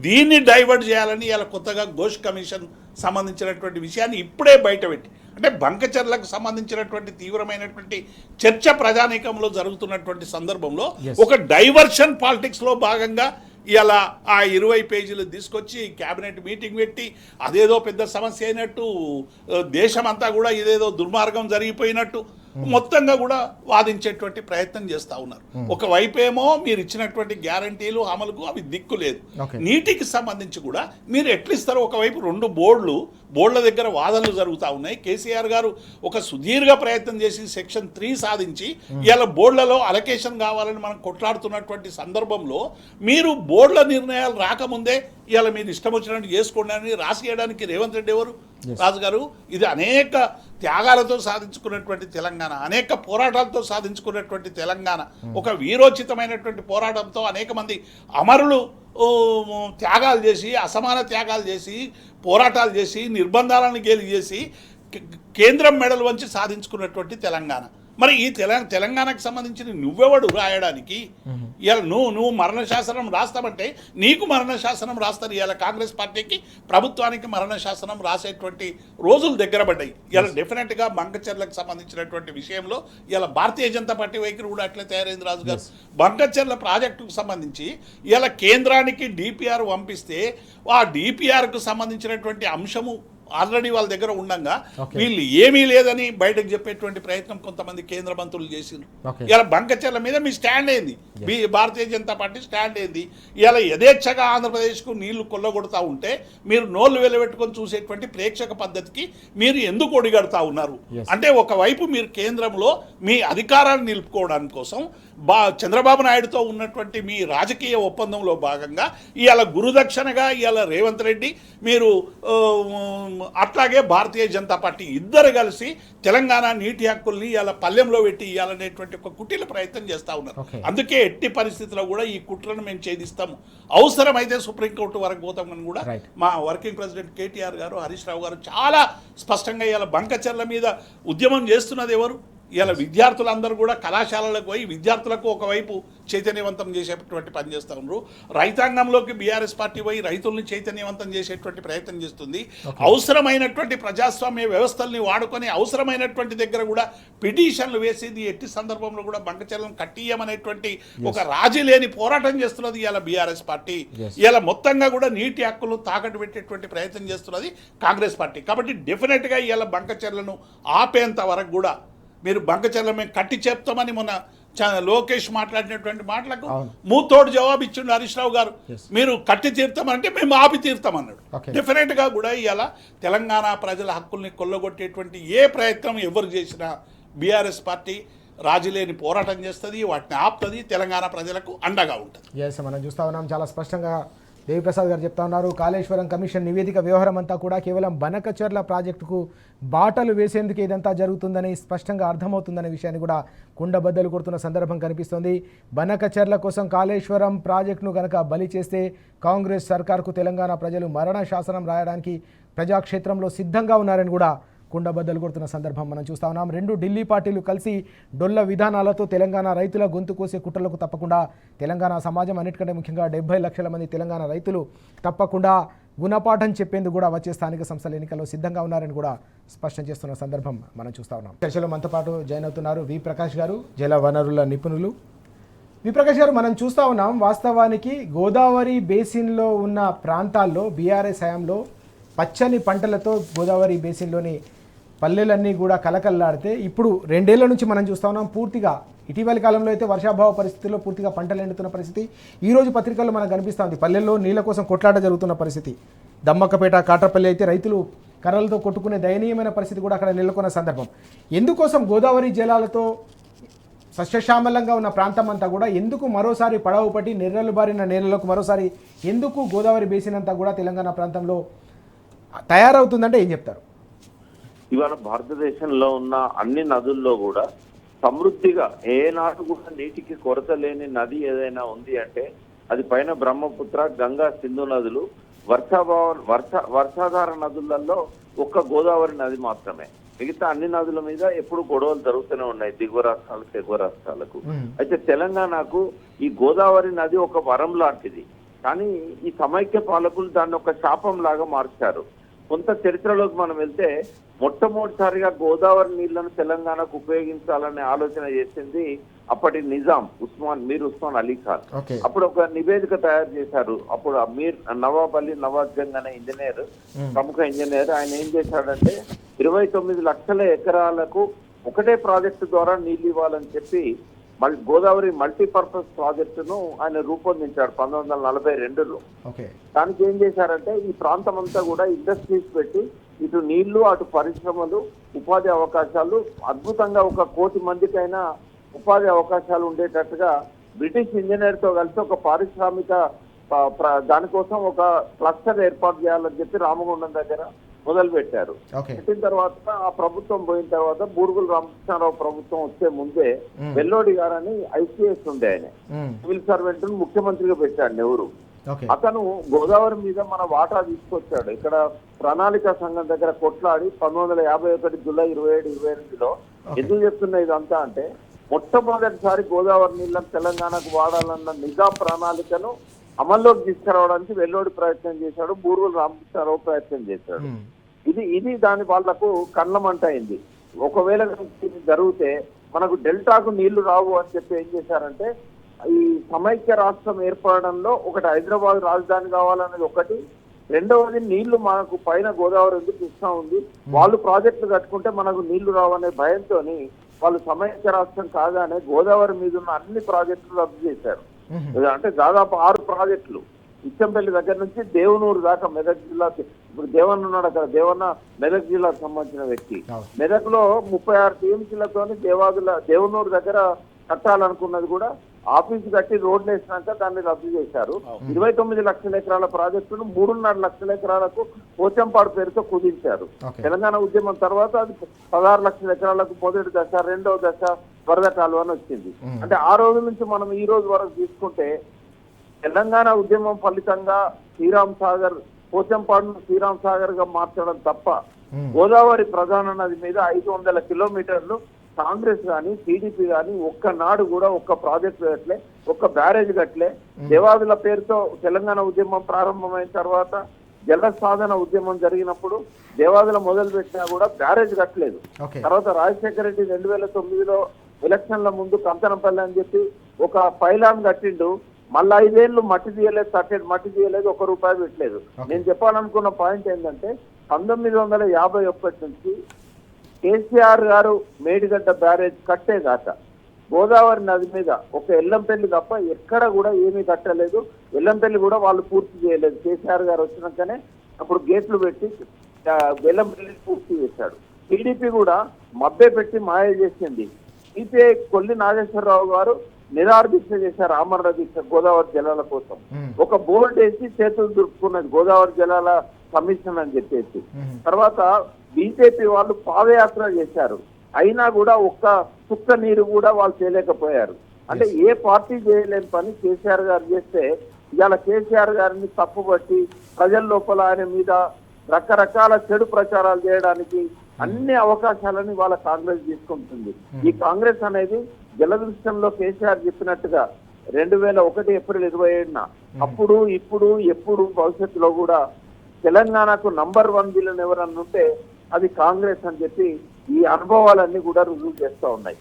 దీన్ని డైవర్ట్ చేయాలని ఇలా కొత్తగా ఘోష్ కమిషన్ సంబంధించినటువంటి విషయాన్ని ఇప్పుడే బయటపెట్టి, అంటే బంకచెర్లకు సంబంధించినటువంటి తీవ్రమైనటువంటి చర్చ ప్రజానీకంలో జరుగుతున్నటువంటి సందర్భంలో ఒక డైవర్షన్ పాలిటిక్స్లో భాగంగా ఇలా ఆ 20 పేజీలు తీసుకొచ్చి క్యాబినెట్ మీటింగ్ పెట్టి అదేదో పెద్ద సమస్య అయినట్టు, దేశమంతా కూడా ఇదేదో దుర్మార్గం జరిగిపోయినట్టు మొత్తంగా కూడా వాదించేటువంటి ప్రయత్నం చేస్తూ ఉన్నారు. ఒకవైపేమో మీరు ఇచ్చినటువంటి గ్యారంటీలు అమలుకు అవి దిక్కు లేదు. నీటికి సంబంధించి కూడా మీరు ఎట్లిస్తారు? ఒకవైపు 2 బోర్డుల దగ్గర వాదనలు జరుగుతూ ఉన్నాయి. కేసీఆర్ గారు ఒక సుదీర్ఘ ప్రయత్నం చేసి సెక్షన్ 3 సాధించి ఇలా బోర్డులలో అలొకేషన్ కావాలని మనం కొట్లాడుతున్నటువంటి సందర్భంలో మీరు బోర్డుల నిర్ణయాలు రాకముందే ఇవాళ మీరు ఇష్టం వచ్చినట్టు చేసుకోండి అని రాసియడానికి రేవంత్ రెడ్డి ఎవరు? రాజు గారు, ఇది అనేక త్యాగాలతో సాధించుకున్నటువంటి తెలంగాణ, అనేక పోరాటాలతో సాధించుకున్నటువంటి తెలంగాణ, ఒక వీరోచితమైనటువంటి పోరాటంతో అనేక మంది అమరులు త్యాగాలు చేసి, అసమాన త్యాగాలు చేసి, పోరాటాలు చేసి, నిర్బంధాలను గేలి చేసి కేంద్రం మెడలు వంచి సాధించుకున్నటువంటి తెలంగాణ. మరి ఈ తెలంగాణకు సంబంధించిన నువ్వెవడు రాయడానికి? ఇలా నువ్వు మరణ శాసనం రాస్తామంటే నీకు మరణ శాసనం రాస్తారు. ఇలా కాంగ్రెస్ పార్టీకి, ప్రభుత్వానికి మరణ శాసనం రాసేటువంటి రోజులు దగ్గర పడ్డాయి. ఇలా డెఫినెట్గా బంకచర్లకు సంబంధించినటువంటి విషయంలో ఇలా భారతీయ జనతా పార్టీ వైఖరి కూడా అట్లే తయారైంది రాజు గారు. బంకచర్ల ప్రాజెక్టుకు సంబంధించి ఇలా కేంద్రానికి డిపిఆర్ పంపిస్తే ఆ డిపిఆర్కు సంబంధించినటువంటి అంశము ఆల్రెడీ వాళ్ళ దగ్గర ఉండగా వీళ్ళు ఏమీ లేదని బయటకు చెప్పేటువంటి ప్రయత్నం కొంతమంది కేంద్ర మంత్రులు చేసిండ్రు. ఇలా బంకచర్ల మీద మీ స్టాండ్ ఏంది? భారతీయ జనతా పార్టీ స్టాండ్ ఏంది? ఇలా యథేచ్ఛగా ఆంధ్రప్రదేశ్కు నీళ్లు కొల్లగొడతా ఉంటే మీరు నోళ్లు వెలబెట్టుకొని చూసేటువంటి ప్రేక్షక పద్ధతికి మీరు ఎందుకు ఒడిగడతా ఉన్నారు? అంటే ఒకవైపు మీరు కేంద్రంలో మీ అధికారాన్ని నిలుపుకోవడానికి కోసం చంద్రబాబు నాయుడుతో ఉన్నటువంటి మీ రాజకీయ ఒప్పందంలో భాగంగా ఇవాళ గురుదక్షిణగా ఇవాళ రేవంత్ రెడ్డి మీరు అట్లాగే భారతీయ జనతా పార్టీ ఇద్దరు కలిసి తెలంగాణ నీటి హక్కుల్ని ఇవాళ పల్లెంలో పెట్టి ఇవ్వాలనేటువంటి ఒక కుటీల ప్రయత్నం చేస్తూ ఉన్నారు. అందుకే ఎట్టి పరిస్థితుల్లో కూడా ఈ కుట్రను మేము ఛేదిస్తాము. అవసరమైతే సుప్రీంకోర్టు వరకు పోతామని కూడా మా వర్కింగ్ ప్రెసిడెంట్ కేటీఆర్ గారు, హరీష్ రావు గారు చాలా స్పష్టంగా ఇవాళ బంకచర్ల మీద ఉద్యమం చేస్తున్నది ఎవరు? ఇలా విద్యార్థులందరూ కూడా కళాశాలలకు పోయి విద్యార్థులకు ఒకవైపు చైతన్యవంతం చేసేటువంటి పని చేస్తూ ఉన్నారు. రైతాంగంలోకి బీఆర్ఎస్ పార్టీ పోయి రైతుల్ని చైతన్యవంతం చేసేటువంటి ప్రయత్నం చేస్తుంది. అవసరమైనటువంటి ప్రజాస్వామ్య వ్యవస్థల్ని వాడుకొని అవసరమైనటువంటి దగ్గర కూడా పిటిషన్లు వేసేది ఎట్టి సందర్భంలో కూడా బంకచర్లను కట్టియమనేటువంటి ఒక రాజీ లేని పోరాటం చేస్తున్నది ఇలా బీఆర్ఎస్ పార్టీ. ఇలా మొత్తంగా కూడా నీటి హక్కులు తాకట్టు పెట్టేటువంటి ప్రయత్నం చేస్తున్నది కాంగ్రెస్ పార్టీ. కాబట్టి డెఫినెట్గా ఇలా బంకచర్లను ఆపేంత వరకు కూడా మీరు బంకచర్ల మేము కట్టి చెప్తామని మొన్న లోకేష్ మాట్లాడినటువంటి మాటలకు మూతోడు జవాబు ఇచ్చిండు హరీష్ రావు గారు. మీరు కట్టి తీర్తామంటే మేము ఆపి తీర్తామన్నాడు. డెఫినెట్గా కూడా ఇవాళ తెలంగాణ ప్రజల హక్కుల్ని కొల్లగొట్టేటువంటి ఏ ప్రయత్నం ఎవరు చేసినా బీఆర్ఎస్ పార్టీ రాజీలేని పోరాటం చేస్తుంది, వాటిని ఆపుతుంది, తెలంగాణ ప్రజలకు అండగా ఉంటుంది. మనం చూస్తా ఉన్నాం, చాలా స్పష్టంగా దేవిప్రసాద్ గారు చెప్తా ఉన్నారు. కాళేశ్వరం కమిషన్ నివేదిక వ్యవహారం అంతా కూడా కేవలం బనకచర్ల ప్రాజెక్టుకు బాటలు వేసేందుకు ఇదంతా జరుగుతుందని స్పష్టంగా అర్థమవుతుందనే విషయాన్ని కూడా కుండబద్దలు కొడుతున్న సందర్భం కనిపిస్తోంది. బనకచర్ల కోసం కాళేశ్వరం ప్రాజెక్టును కనుక బలి చేస్తే కాంగ్రెస్ సర్కార్కు తెలంగాణ ప్రజలు మరణ శాసనం రాయడానికి ప్రజాక్షేత్రంలో సిద్ధంగా ఉన్నారని కూడా కుండబద్దలు కొడుతున్న సందర్భం మనం చూస్తా ఉన్నాం. రెండు ఢిల్లీ పార్టీలు కలిసి డొల్ల విధానాలతో తెలంగాణ రైతుల గొంతు కోసే కుట్రలకు తప్పకుండా తెలంగాణ సమాజం, అన్నిటికంటే ముఖ్యంగా 70 లక్షల మంది తెలంగాణ రైతులు తప్పకుండా గుణపాఠం చెప్పేందుకు కూడా వచ్చే స్థానిక సంస్థల ఎన్నికల్లో సిద్ధంగా ఉన్నారని కూడా స్పష్టం చేస్తున్న సందర్భం మనం చూస్తా ఉన్నాం. చర్చలో మనతో పాటు జాయిన్ అవుతున్నారు వి ప్రకాష్ గారు, జల వనరుల నిపుణులు. వి ప్రకాష్ గారు, మనం చూస్తూ ఉన్నాం వాస్తవానికి గోదావరి బేసిన్లో ఉన్న ప్రాంతాల్లో బీఆర్ఎస్ హయాంలో పచ్చని పంటలతో గోదావరి బేసిన్లోని పల్లెలన్నీ కూడా కలకల్లాడితే ఇప్పుడు 2 ఏళ్ల నుంచి మనం చూస్తూ ఉన్నాం పూర్తిగా ఇటీవలి కాలంలో అయితే వర్షాభావ పరిస్థితుల్లో పూర్తిగా పంటలు ఎండుతున్న పరిస్థితి ఈరోజు పత్రికల్లో మనకు కనిపిస్తుంది. పల్లెల్లో నీళ్ల కోసం కొట్లాట జరుగుతున్న పరిస్థితి. దమ్మక్కపేట, కాట్రపల్లి అయితే రైతులు కర్రలతో కొట్టుకునే దయనీయమైన పరిస్థితి కూడా అక్కడ నెలకొన్న సందర్భం. ఎందుకోసం గోదావరి జలాలతో సస్యశ్యామలంగా ఉన్న ప్రాంతం అంతా కూడా ఎందుకు మరోసారి పడవ పట్టి నెర్రలు బారిన నేలలకు మరోసారి ఎందుకు గోదావరి బేసిన్ అంతా కూడా తెలంగాణ ప్రాంతంలో తయారవుతుందంటే ఏం చెప్తారు? ఇవాళ భారతదేశంలో ఉన్న అన్ని నదుల్లో కూడా సమృద్ధిగా ఏనాడు కూడా నీటికి కొరత లేని నది ఏదైనా ఉంది అంటే అది పైన బ్రహ్మపుత్ర, గంగా, సింధు నదులు. వర్షాధార నదులలో ఒక్క గోదావరి నది మాత్రమే. మిగతా అన్ని నదుల మీద ఎప్పుడు గొడవలు జరుగుతూనే ఉన్నాయి, దిగువ రాష్ట్రాలకు, ఎగువ రాష్ట్రాలకు. అయితే తెలంగాణకు ఈ గోదావరి నది ఒక వరం లాంటిది. కానీ ఈ సమైక్య పాలకులు దాన్ని ఒక శాపం లాగా మార్చారు. కొంత చరిత్రలోకి మనం వెళ్తే మొట్టమొదటిసారిగా గోదావరి నీళ్లను తెలంగాణకు ఉపయోగించాలనే ఆలోచన చేసింది అప్పటి నిజాం మీర్ ఉస్మాన్ అలీ ఖాన్. అప్పుడు ఒక నివేదిక తయారు చేశారు. అప్పుడు నవాబ్ అలీ నవాజ్ జంగ్ అనే ఇంజనీర్, ప్రముఖ ఇంజనీర్, ఆయన ఏం చేశాడంటే 29 లక్షల ఎకరాలకు ఒకటే ప్రాజెక్టు ద్వారా నీళ్లు ఇవ్వాలని చెప్పి గోదావరి మల్టీపర్పస్ ప్రాజెక్టును ఆయన రూపొందించాడు 1942లో. దానికి ఏం చేశారంటే ఈ ప్రాంతం అంతా కూడా ఇండస్ట్రీస్ పెట్టి ఇటు నీళ్లు, అటు పరిశ్రమలు, ఉపాధి అవకాశాలు, అద్భుతంగా 1 కోటి మందికైనా ఉపాధి అవకాశాలు ఉండేటట్టుగా బ్రిటిష్ ఇంజనీర్ తో కలిసి ఒక పారిశ్రామిక దానికోసం ఒక క్లస్టర్ ఏర్పాటు చేయాలని చెప్పి రామగుండం దగ్గర మొదలు పెట్టారు. పెట్టిన తర్వాత ఆ ప్రభుత్వం పోయిన తర్వాత బూరుగుల రామకృష్ణారావు ప్రభుత్వం వచ్చే ముందే వెల్లోడి గారని ఐసీఎస్ ఉండే ఆయన సివిల్ సర్వెంట్ ముఖ్యమంత్రిగా పెట్టాడు నెహ్రూ. అతను గోదావరి మీద మన వాటా తీసుకొచ్చాడు. ఇక్కడ ప్రణాళిక సంఘం దగ్గర కొట్లాడి 1951 జూలై 27, 22లో ఎందుకు చెప్తున్నా ఇదంతా అంటే మొట్టమొదటిసారి గోదావరి నీళ్ళని తెలంగాణకు వాడాలన్న నిజాం ప్రణాళికను అమల్లోకి తీసుకురావడానికి వెల్లోడి ప్రయత్నం చేశాడు, బూరుగుల రామకృష్ణారావు ప్రయత్నం చేశాడు. ఇది దాని వాళ్లకు కళ్ళమంట అయింది. ఒకవేళ ఇది జరిగితే మనకు డెల్టాకు నీళ్లు రావు అని చెప్పి ఏం చేశారంటే ఈ సమైక్య రాష్ట్రం ఏర్పడడంలో ఒకటి హైదరాబాద్ రాజధాని కావాలనేది ఒకటి, రెండవది నీళ్లు మనకు పైన గోదావరి ఉంది, కృష్ణా ఉంది, వాళ్ళు ప్రాజెక్టులు కట్టుకుంటే మనకు నీళ్లు రావనే భయంతో వాళ్ళు సమైక్య రాష్ట్రం కాగానే గోదావరి మీద ఉన్న అన్ని ప్రాజెక్టులు రద్దు చేశారు. అంటే దాదాపు 6 ప్రాజెక్టులు ఇచ్చంపల్లి దగ్గర నుంచి దేవనూరు దాకా మెదక్ జిల్లాకి. ఇప్పుడు దేవన్న ఉన్నాడు అక్కడ, దేవన్న మెదక్ జిల్లాకు సంబంధించిన వ్యక్తి. మెదక్ లో 36 టీఎంసీలతో దేవనూరు దగ్గర కట్టాలనుకున్నది కూడా ఆఫీసు కట్టి రోడ్లు వేసినాక దాన్ని రద్దు చేశారు. 29 లక్షల ఎకరాల ప్రాజెక్టును 3.5 లక్షల ఎకరాలకు పోచంపాడు పేరుతో కుదించారు. తెలంగాణ ఉద్యమం తర్వాత అది 16 లక్షల ఎకరాలకు మొదటి దశ, రెండవ దశ వరద కాలువ అని వచ్చింది. అంటే ఆ రోజు నుంచి మనం ఈ రోజు వరకు తీసుకుంటే తెలంగాణ ఉద్యమం ఫలితంగా శ్రీరామ్ సాగర్, పోచంపాడును శ్రీరామ్ సాగర్ గా మార్చడం తప్ప గోదావరి ప్రధాన నది మీద 500 కిలోమీటర్లు కాంగ్రెస్ గాని టీడీపీ గాని ఒక్కనాడు కూడా ఒక్క ప్రాజెక్ట్ కట్టలే, ఒక్క బ్యారేజ్ కట్టలే. దేవాదుల పేరుతో తెలంగాణ ఉద్యమం ప్రారంభమైన తర్వాత జల సాధన ఉద్యమం జరిగినప్పుడు దేవాదుల మొదలు పెట్టినా కూడా బ్యారేజ్ కట్టలేదు. తర్వాత రాజశేఖర రెడ్డి 2009లో ఎలక్షన్ల ముందు కంతనపల్లి అని చెప్పి ఒక పైలాన్ కట్టిండు. మళ్ళీ 5 ఏళ్ళు మట్టి తీయలేదు, మట్టి తీయలేదు, ₹1 పెట్టలేదు. నేను చెప్పాలనుకున్న పాయింట్ ఏంటంటే 1951 నుంచి కేసీఆర్ గారు మేడిగడ్డ బ్యారేజ్ కట్టేదాకా గోదావరి నది మీద ఒక ఎల్లంపల్లి తప్ప ఎక్కడ కూడా ఏమీ కట్టలేదు. ఎల్లంపల్లి కూడా వాళ్ళు పూర్తి చేయలేదు. కేసీఆర్ గారు వచ్చినాకనే అప్పుడు గేట్లు పెట్టి ఎల్లంపల్లి పూర్తి చేశాడు. టీడీపీ కూడా మబ్బే పెట్టి మాయ చేసింది. సిపిఐ కొల్లి నాగేశ్వరరావు గారు నిరాహార దీక్ష చేశారు, ఆమరణ దీక్ష గోదావరి జలాల కోసం. ఒక బోర్డు వేసి చేతులు దురుపుకున్నది గోదావరి జలాల కమిషన్ అని చెప్పేసి. తర్వాత బీజేపీ వాళ్ళు పాదయాత్ర చేశారు, అయినా కూడా ఒక్క చుక్క నీరు కూడా వాళ్ళు చేయలేకపోయారు. అంటే ఏ పార్టీ చేయలేని పని కేసీఆర్ గారు చేస్తే ఇవాళ కేసీఆర్ గారిని తప్పుబట్టి ప్రజల లోపల ఆయన మీద రకరకాల చెడు ప్రచారాలు చేయడానికి అన్ని అవకాశాలని వాళ్ళ కాంగ్రెస్ తీసుకుంటుంది. ఈ కాంగ్రెస్ అనేది జలదృశ్యంలో కేసీఆర్ చెప్పినట్టుగా 2001 ఏప్రిల్ 27న అప్పుడు ఇప్పుడు ఎప్పుడు భవిష్యత్తులో కూడా తెలంగాణకు నంబర్ 1 విలన్ ఎవరన్నా ఉంటే అది కాంగ్రెస్ అని చెప్పి ఈ అనుభవాలన్నీ కూడా రుజువు చేస్తూ ఉన్నాయి.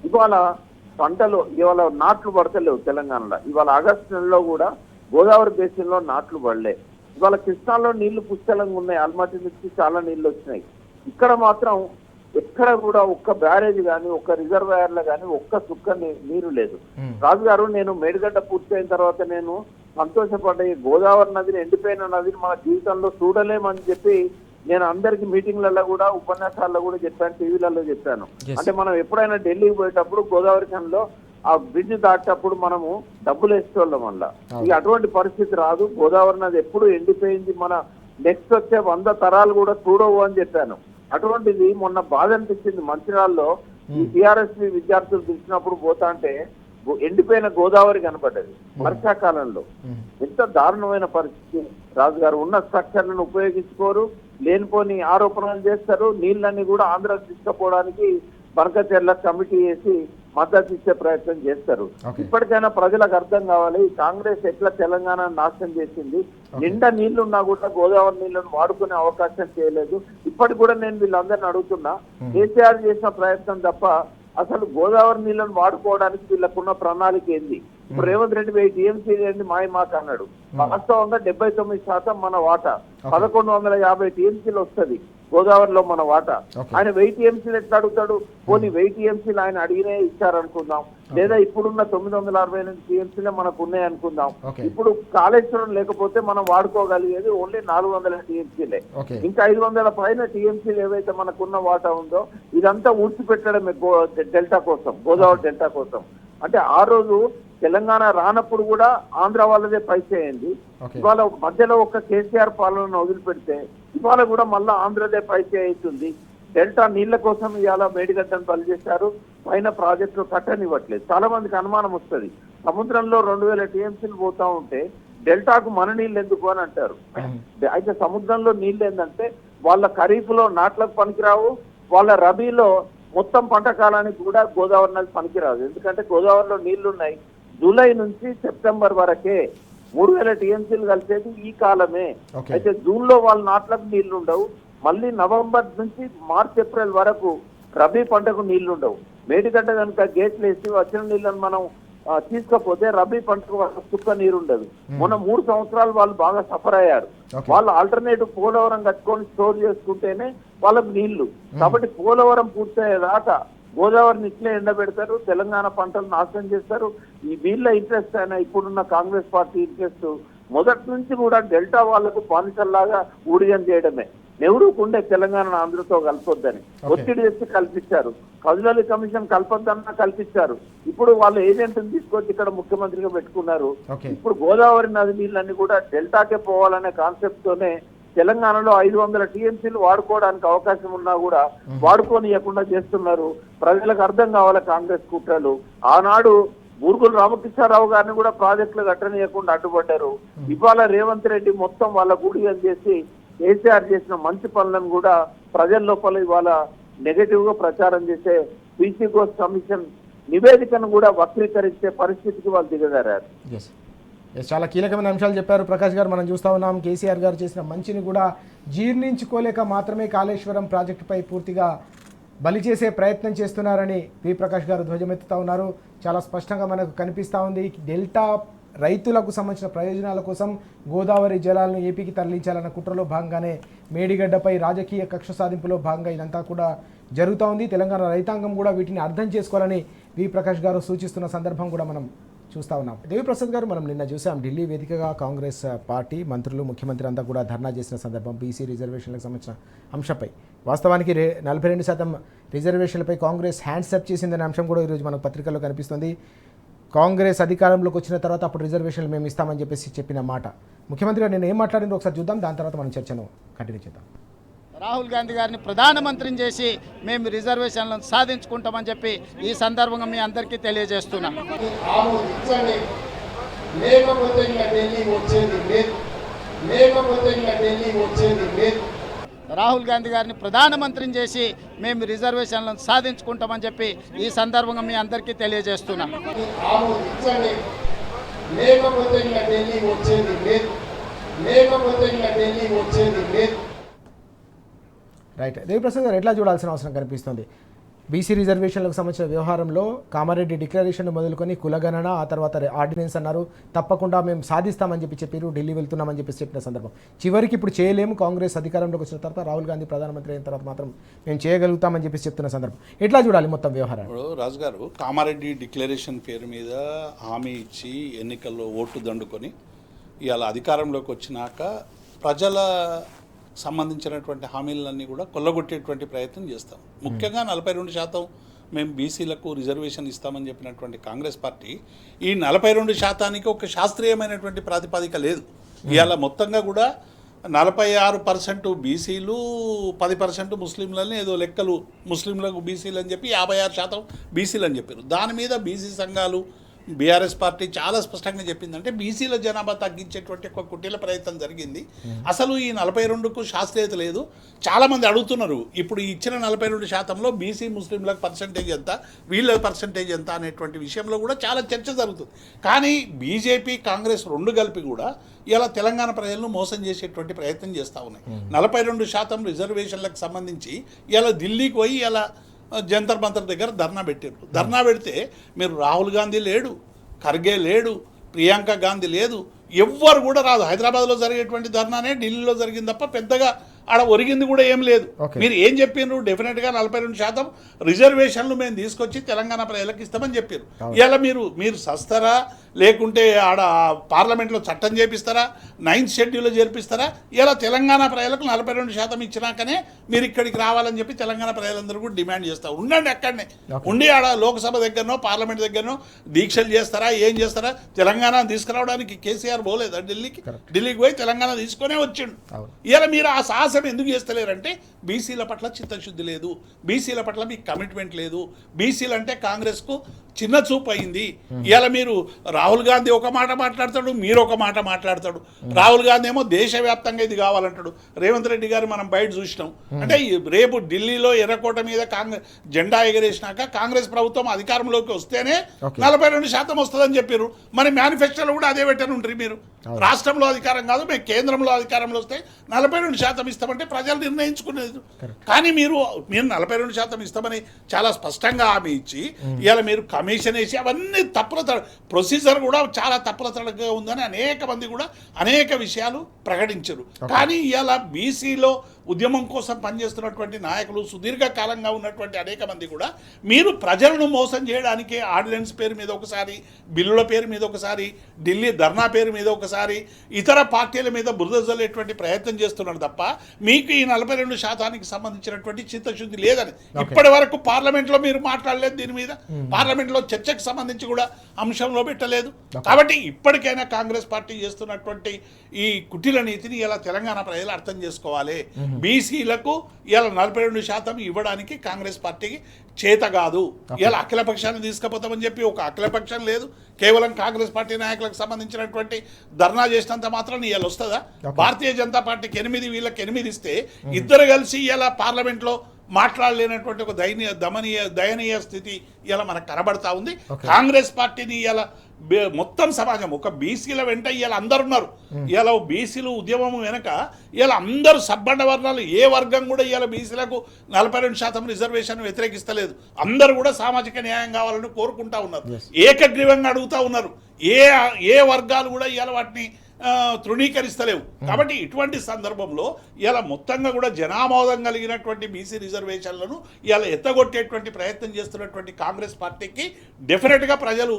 ఇవాళ పంటలు ఇవాళ నాట్లు పడతలేవు తెలంగాణలో. ఇవాళ ఆగస్టు నెలలో కూడా గోదావరి బేసిన్ లో నాట్లు పడలే. ఇవాళ కృష్ణాలో నీళ్లు పుష్కలంగా ఉన్నాయి, అల్మటి నుంచి చాలా నీళ్లు వచ్చినాయి. ఇక్కడ మాత్రం ఎక్కడ కూడా ఒక్క బ్యారేజ్ గాని ఒక్క రిజర్వాయర్లు గాని ఒక్క చుక్క నీరు లేదు. రాజు గారు, నేను మేడిగడ్డ పూర్తయిన తర్వాత నేను సంతోషపడ్డ ఈ గోదావరి నదిని, ఎండిపోయిన నదిని మన జీవితంలో చూడలేమని చెప్పి నేను అందరికి మీటింగ్లలో కూడా ఉపన్యాసాల్లో కూడా చెప్పాను, టీవీలలో చెప్పాను. అంటే మనం ఎప్పుడైనా ఢిల్లీకి పోయేటప్పుడు గోదావరి ఖండ్లో ఆ బ్రిడ్జ్ దాటేటప్పుడు మనము డబ్బులు వేసుకోవడం వల్ల ఇక అటువంటి పరిస్థితి రాదు. గోదావరి నది ఎప్పుడు ఎండిపోయింది, మన నెక్స్ట్ వచ్చే 100 తరాలు కూడా చూడవు అని చెప్పాను. అటువంటిది మొన్న బాధ అనిపించింది. మంచిర్యాలలో ఈ టీఆర్ఎస్ విద్యార్థులు పిలిచినప్పుడు పోతా అంటే ఎండిపోయిన గోదావరి కనపడ్డది వర్షాకాలంలో. ఎంత దారుణమైన పరిస్థితి. రాజు గారు, ఉన్న స్ట్రక్చర్లను ఉపయోగించుకోరు, లేనిపోని ఆరోపణలు చేస్తారు. నీళ్ళన్ని కూడా ఆంధ్రాకి తీసుకుపోవడానికి బనకచెర్ల కమిటీ వేసి మద్దతు ఇచ్చే ప్రయత్నం చేస్తారు. ఇప్పటికైనా ప్రజలకు అర్థం కావాలి, కాంగ్రెస్ ఎట్లా తెలంగాణ నాశనం చేసింది. నిండా నీళ్లున్నా కూడా గోదావరి నీళ్లను వాడుకునే అవకాశం చేయలేదు. ఇప్పటికి కూడా నేను వీళ్ళందరినీ అడుగుతున్నా, కేసీఆర్ చేసిన ప్రయత్నం తప్ప అసలు గోదావరి నీళ్లను వాడుకోవడానికి వీళ్ళకున్న ప్రణాళిక ఏంది? ఇప్పుడు రేవంత్ రెడ్డి 1000 టీఎంసీ ఏంది మాకు అన్నాడు. వాస్తవంగా 79% మన వాటా 1150 టీఎంసీలు వస్తుంది గోదావరిలో మన వాటా. ఆయన 1000 టీఎంసీలు ఎట్లా అడుగుతాడు? పోనీ 1000 టీఎంసీలు ఆయన అడిగినే ఇచ్చారనుకుందాం, లేదా ఇప్పుడున్న 948 టీఎంసీలే మనకు ఉన్నాయి అనుకుందాం. ఇప్పుడు కాళేశ్వరం లేకపోతే మనం వాడుకోగలిగేది ఓన్లీ 400 టీఎంసీలే. ఇంకా 500 పైన టీఎంసీలు ఏవైతే మనకున్న వాటా ఉందో ఇదంతా ఊడ్చిపెట్టడమే డెల్టా కోసం, గోదావరి డెల్టా కోసం. అంటే ఆ రోజు తెలంగాణ రానప్పుడు కూడా ఆంధ్ర వాళ్ళదే పై చేయండి. Okay. ఇవాళ మధ్యలో ఒక కేసీఆర్ పాలనను వదిలిపెడితే ఇవాళ కూడా మళ్ళా ఆంధ్రదే పై అవుతుంది. డెల్టా నీళ్ల కోసం ఇవాళ మేడిగడ్డను బలి చేశారు, పైన ప్రాజెక్టులు కట్టనివ్వట్లేదు. చాలా మందికి అనుమానం వస్తుంది, సముద్రంలో 2000 టీఎంసీలు పోతా ఉంటే డెల్టాకు మన నీళ్ళు ఎందుకు అని అంటారు. అయితే సముద్రంలో నీళ్ళు ఏంటంటే వాళ్ళ ఖరీఫ్లో నాట్లకు పనికిరావు, వాళ్ళ రబీలో మొత్తం పంట కాలానికి కూడా గోదావరి నది పనికిరాదు. ఎందుకంటే గోదావరిలో నీళ్లు ఉన్నాయి. జూలై నుంచి సెప్టెంబర్ వరకే 3000 టీఎంసీలు కలిసేది ఈ కాలమే. అయితే జూన్ లో వాళ్ళ నాట్లకు నీళ్లు ఉండవు. మళ్ళీ నవంబర్ నుంచి మార్చ్ ఏప్రిల్ వరకు రబీ పంటకు నీళ్లు ఉండవు. మేడిగడ్డ కనుక గేట్లు వేసి వచ్చిన నీళ్ళని మనం తీసుకపోతే రబీ పంటకు చుక్క నీరు ఉండదు. మొన్న 3 సంవత్సరాలు వాళ్ళు బాగా సఫర్ అయ్యారు. వాళ్ళు ఆల్టర్నేటివ్ పోలవరం కట్టుకొని స్టోర్ చేసుకుంటేనే వాళ్ళకు నీళ్లు. కాబట్టి పోలవరం పూర్తయ్యేదాకా గోదావరిని ఇట్లే ఎండబెడతారు, తెలంగాణ పంటలు నాశనం చేస్తారు. ఈ వీళ్ళ ఇంట్రెస్ట్ అయినా ఇప్పుడున్న కాంగ్రెస్ పార్టీ ఇంట్రెస్ట్ మొదటి నుంచి కూడా డెల్టా వాళ్లకు బానిసల్లాగా ఊడిగం చేయడమే. నెహ్రూకుండే తెలంగాణ ఆంధ్రతో కలపొద్దని ఒత్తిడి చేసి కల్పించారు. కజులలి కమిషన్ కల్పొద్దన్నా కల్పించారు. ఇప్పుడు వాళ్ళ ఏజెంట్ని తీసుకొచ్చి ఇక్కడ ముఖ్యమంత్రిగా పెట్టుకున్నారు. ఇప్పుడు గోదావరి నది నీళ్ళన్నీ కూడా డెల్టాకే పోవాలనే కాన్సెప్ట్ తోనే తెలంగాణలో 500 టీఎంసీలు వాడుకోవడానికి అవకాశం ఉన్నా కూడా వాడుకోనియకుండా చేస్తున్నారు. ప్రజలకు అర్థం కావాలి కాంగ్రెస్ కుట్రలు. ఆనాడు బూర్గుల రామకృష్ణారావు గారిని కూడా ప్రాజెక్టులు కట్టనీయకుండా అడ్డుపడ్డారు. ఇవాళ రేవంత్ రెడ్డి మొత్తం వాళ్ళ గుడిగం చేసి కేసీఆర్ చేసిన మంచి పనులను కూడా ప్రజల లోపల ఇవాళ నెగటివ్ గా ప్రచారం చేసే పీసీ ఘోష్ కమిషన్ నివేదికను కూడా వక్రీకరించే పరిస్థితికి వాళ్ళు దిగజారారు. చాలా కీలకమైన అంశాలు చెప్పారు ప్రకాష్ గారు. మనం చూస్తూ ఉన్నాం కేసీఆర్ గారు చేసిన మంచిని కూడా జీర్ణించుకోలేక మాత్రమే కాళేశ్వరం ప్రాజెక్టుపై పూర్తిగా బలి చేసే ప్రయత్నం చేస్తున్నారని వి ప్రకాష్ గారు ధ్వజమెత్తుతూ ఉన్నారు. చాలా స్పష్టంగా మనకు కనిపిస్తూ ఉంది. డెల్టా రైతులకు సంబంధించిన ప్రయోజనాల కోసం గోదావరి జలాలను ఏపీకి తరలించాలన్న కుట్రలో భాగంగానే మేడిగడ్డపై రాజకీయ కక్ష సాధింపులో భాగంగా ఇదంతా కూడా జరుగుతూ ఉంది. తెలంగాణ రైతాంగం కూడా వీటిని అర్థం చేసుకోవాలని వి ప్రకాష్ గారు సూచిస్తున్న సందర్భం కూడా మనం చూస్తూ ఉన్నాం. దేవిప్రసాద్ గారు, మనం నిన్న చూసాం ఢిల్లీ వేదికగా కాంగ్రెస్ పార్టీ మంత్రులు, ముఖ్యమంత్రి అంతా కూడా ధర్నా చేసిన సందర్భం బీసీ రిజర్వేషన్లకు సంబంధించిన అంశంపై. వాస్తవానికి 42% రిజర్వేషన్లపై కాంగ్రెస్ హ్యాండ్స్ అప్ చేసిందనే అంశం కూడా ఈరోజు మనకు పత్రికల్లో కనిపిస్తుంది. కాంగ్రెస్ అధికారంలోకి వచ్చిన తర్వాత అప్పుడు రిజర్వేషన్లు మేము ఇస్తామని చెప్పేసి చెప్పిన మాట. ముఖ్యమంత్రి గారు నేను ఏం మాట్లాడిందో ఒకసారి చూద్దాం, దాని తర్వాత మనం చర్చను కంటిన్యూ చేద్దాం. రాహుల్ గాంధీ గారిని ప్రధానమంత్రిని చేసి మేము రిజర్వేషన్లను సాధించుకుంటామని చెప్పి ఈ సందర్భంగా మీ అందరికీ తెలియజేస్తున్నాం. రాహుల్ గాంధీ గారిని ప్రధానమంత్రిని చేసి మేము రిజర్వేషన్లను సాధించుకుంటామని చెప్పి ఈ సందర్భంగా మీ అందరికీ తెలియజేస్తున్నాం. రైట్. దేవిప్రసాద్ గారు, ఎట్లా చూడాల్సిన అవసరం కనిపిస్తుంది? బీసీ రిజర్వేషన్లకు సంబంధించిన వ్యవహారంలో కామారెడ్డి డిక్లరేషన్ మొదలుకొని కులగణన, ఆ తర్వాత ఆర్డినెన్స్ అన్నారు, తప్పకుండా మేము సాధిస్తామని చెప్పారు, ఢిల్లీ వెళ్తున్నామని చెప్పిన సందర్భం. చివరికి ఇప్పుడు చేయలేము, కాంగ్రెస్ అధికారంలోకి వచ్చిన తర్వాత రాహుల్ గాంధీ ప్రధానమంత్రి అయిన తర్వాత మాత్రం మేము చేయగలుగుతామని చెప్తున్న సందర్భం. ఎట్లా చూడాలి మొత్తం వ్యవహారం? రాజు గారు, కామారెడ్డి డిక్లరేషన్ పేరు మీద హామీ ఇచ్చి ఎన్నికల్లో ఓటు దండుకొని ఇవాళ అధికారంలోకి వచ్చినాక ప్రజల సంబంధించినటువంటి హామీలన్నీ కూడా కొల్లగొట్టేటువంటి ప్రయత్నం చేస్తాం. ముఖ్యంగా 42% మేము బీసీలకు రిజర్వేషన్ ఇస్తామని చెప్పినటువంటి కాంగ్రెస్ పార్టీ ఈ 42% ఒక శాస్త్రీయమైనటువంటి ప్రాతిపదిక లేదు. ఇవాళ మొత్తంగా కూడా 46% బీసీలు, 10% ముస్లింలని ఏదో లెక్కలు, ముస్లింలకు బీసీలు అని చెప్పి 56% బీసీలు అని చెప్పారు. దాని మీద బీసీ సంఘాలు, బీఆర్ఎస్ పార్టీ చాలా స్పష్టంగా చెప్పిందంటే బీసీల జనాభా తగ్గించేటువంటి ఒక కుటీల ప్రయత్నం జరిగింది. అసలు ఈ 42కు శాస్త్రీయత లేదు. చాలామంది అడుగుతున్నారు, ఇప్పుడు ఇచ్చిన 42%లో బీసీ ముస్లింలకు పర్సంటేజ్ ఎంత, వీళ్ళ పర్సంటేజ్ ఎంత అనేటువంటి విషయంలో కూడా చాలా చర్చ జరుగుతుంది. కానీ బీజేపీ, కాంగ్రెస్ రెండు కలిపి కూడా ఇలా తెలంగాణ ప్రజలను మోసం చేసేటువంటి ప్రయత్నం చేస్తూ ఉన్నాయి. 42% రిజర్వేషన్లకు సంబంధించి ఇలా ఢిల్లీకి పోయి ఇలా జంతర్ మంతర్ దగ్గర ధర్నా పెట్టారు. ధర్నా పెడితే మీరు రాహుల్ గాంధీ లేడు, ఖర్గే లేడు, ప్రియాంక గాంధీ లేదు, ఎవ్వరు కూడా రాదు. హైదరాబాద్లో జరిగేటువంటి ధర్నానే ఢిల్లీలో జరిగింది తప్ప పెద్దగా ఆడ ఒరిగింది కూడా ఏం లేదు. Okay. మీరు ఏం చెప్పినారు? డెఫినెట్గా 42% రిజర్వేషన్లు మేము తీసుకొచ్చి తెలంగాణ ప్రజలకు ఇస్తామని చెప్పారు. ఇలా మీరు సస్తారా, లేకుంటే ఆడ పార్లమెంట్లో చట్టం చేపిస్తారా, 9th షెడ్యూల్లో చేర్పిస్తారా? ఇలా తెలంగాణ ప్రజలకు 42% ఇచ్చినాకనే మీరు ఇక్కడికి రావాలని చెప్పి తెలంగాణ ప్రజలందరూ కూడా డిమాండ్ చేస్తారు. ఉండండి అక్కడనే ఉండి ఆడ లోక్సభ దగ్గరనో పార్లమెంట్ దగ్గరనో దీక్షలు చేస్తారా, ఏం చేస్తారా? తెలంగాణ తీసుకురావడానికి కేసీఆర్ పోలేదా ఢిల్లీకి పోయి తెలంగాణ తీసుకొనే వచ్చిండు. ఇలా మీరు ఆ సాహసం ఎందుకు చేస్తలేరంటే బీసీల పట్ల చిత్తశుద్ధి లేదు, బీసీల పట్ల మీకు కమిట్మెంట్ లేదు. బీసీలు అంటే కాంగ్రెస్కు చిన్న చూపు అయింది. ఇలా మీరు రాహుల్ గాంధీ ఒక మాట మాట్లాడతాడు, మీరు ఒక మాట మాట్లాడతాడు. రాహుల్ గాంధీ ఏమో దేశవ్యాప్తంగా ఇది కావాలంటాడు. రేవంత్ రెడ్డి గారు మనం బయట చూసినాం. అంటే రేపు ఢిల్లీలో ఎర్రకోట మీద జెండా ఎగరేసినాక కాంగ్రెస్ ప్రభుత్వం అధికారంలోకి వస్తేనే 42% వస్తుందని చెప్పారు. మరి మేనిఫెస్టోలో కూడా అదే పెట్టని ఉంటారు. మీరు రాష్ట్రంలో అధికారం కాదు, మేము కేంద్రంలో అధికారంలో వస్తే 42% ఇస్తామంటే ప్రజలు నిర్ణయించుకునేది. కానీ మీరు 42% ఇస్తామని చాలా స్పష్టంగా హామీ ఇచ్చి ఇలా మీరు కమిషన్ వేసి అవన్నీ ప్రొసీజర్ కూడా చాలా తప్పులతడగా ఉందని అనేక మంది కూడా అనేక విషయాలు ప్రకటించారు. కానీ ఇలా బీసీలో ఉద్యమం కోసం పనిచేస్తున్నటువంటి నాయకులు, సుదీర్ఘకాలంగా ఉన్నటువంటి అనేక మంది కూడా మీరు ప్రజలను మోసం చేయడానికి ఆర్డినెన్స్ పేరు మీద ఒకసారి, బిల్లుల పేరు మీద ఒకసారి, ఢిల్లీ ధర్నా పేరు మీద ఒకసారి, ఇతర పార్టీల మీద బురద జల్లేటువంటి ప్రయత్నం చేస్తున్నారు తప్ప మీకు ఈ 42% సంబంధించినటువంటి చిత్తశుద్ధి లేదని ఇప్పటి వరకు పార్లమెంట్లో మీరు మాట్లాడలేదు. దీని మీద పార్లమెంట్లో చర్చకు సంబంధించి కూడా అంశంలో పెట్టలేదు. కాబట్టి ఇప్పటికైనా కాంగ్రెస్ పార్టీ చేస్తున్నటువంటి ఈ కుటిల నీతిని ఇలా తెలంగాణ ప్రజలు అర్థం చేసుకోవాలి. బీసీలకు ఇలా 42% ఇవ్వడానికి కాంగ్రెస్ పార్టీకి చేత కాదు. ఇలా అఖిలపక్షాన్ని తీసుకుపోతామని చెప్పి ఒక అఖిలపక్షం లేదు. కేవలం కాంగ్రెస్ పార్టీ నాయకులకు సంబంధించినటువంటి ధర్నా చేసినంత మాత్రం ఇలా వస్తుందా? భారతీయ జనతా పార్టీకి 8, వీళ్ళకి 8 ఇస్తే ఇద్దరు కలిసి ఇలా పార్లమెంట్లో మాట్లాడలేనటువంటి ఒక దయనీయ స్థితి ఇలా మనకు కనబడతా ఉంది. కాంగ్రెస్ పార్టీని ఇలా మొత్తం సమాజం ఒక బీసీల వెంట ఇలా అందరు ఉన్నారు. ఇలా బీసీలు ఉద్యమం వెనక ఇలా అందరూ సబ్బండ వర్ణాలు ఏ వర్గం కూడా ఇలా బీసీలకు 42% రిజర్వేషన్ వ్యతిరేకిస్తలేదు. అందరూ కూడా సామాజిక న్యాయం కావాలని కోరుకుంటా ఉన్నారు, ఏకగ్రీవంగా అడుగుతా ఉన్నారు. ఏ వర్గాలు కూడా ఇలా వాటిని తృణీకరిస్తలేవు. కాబట్టి ఇటువంటి సందర్భంలో ఇలా మొత్తంగా కూడా జనామోదం కలిగినటువంటి బీసీ రిజర్వేషన్లను ఇలా ఎత్తగొట్టేటువంటి ప్రయత్నం చేస్తున్నటువంటి కాంగ్రెస్ పార్టీకి డెఫినెట్గా ప్రజలు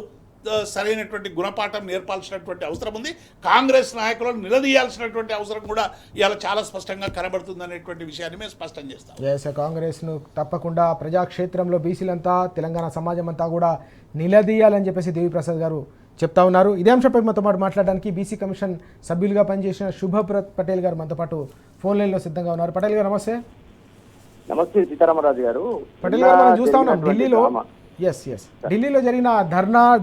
సరైనటువంటి గుణపాఠం నేర్పాల్సినటువంటి అవసరం ఉంది. కాంగ్రెస్ నాయకులను నిలదీయాల్సినటువంటి అవసరం కూడా ఇలా చాలా స్పష్టంగా కనబడుతుంది అనేటువంటి విషయాన్ని మేము స్పష్టం చేస్తాం. కాంగ్రెస్ను తప్పకుండా ప్రజాక్షేత్రంలో బీసీలంతా తెలంగాణ సమాజం అంతా కూడా నిలదీయాలని చెప్పేసి దేవిప్రసాద్ గారు చెప్తా ఉన్నారు. ఇదే అంశంపై మనతో పాటు మాట్లాడడానికి బీసీ కమిషన్ సభ్యులుగా పనిచేసిన శుభవ్రత్ పటేల్ గారు మనతో పాటు ఫోన్ లైన్లో సిద్ధంగా ఉన్నారు. పటేల్ గారు నమస్తే. నమస్తే సీతారామరాజు గారు. పటేల్ గారు మనం చూస్తా ఉన్నాం ఢిల్లీలో జరిగిన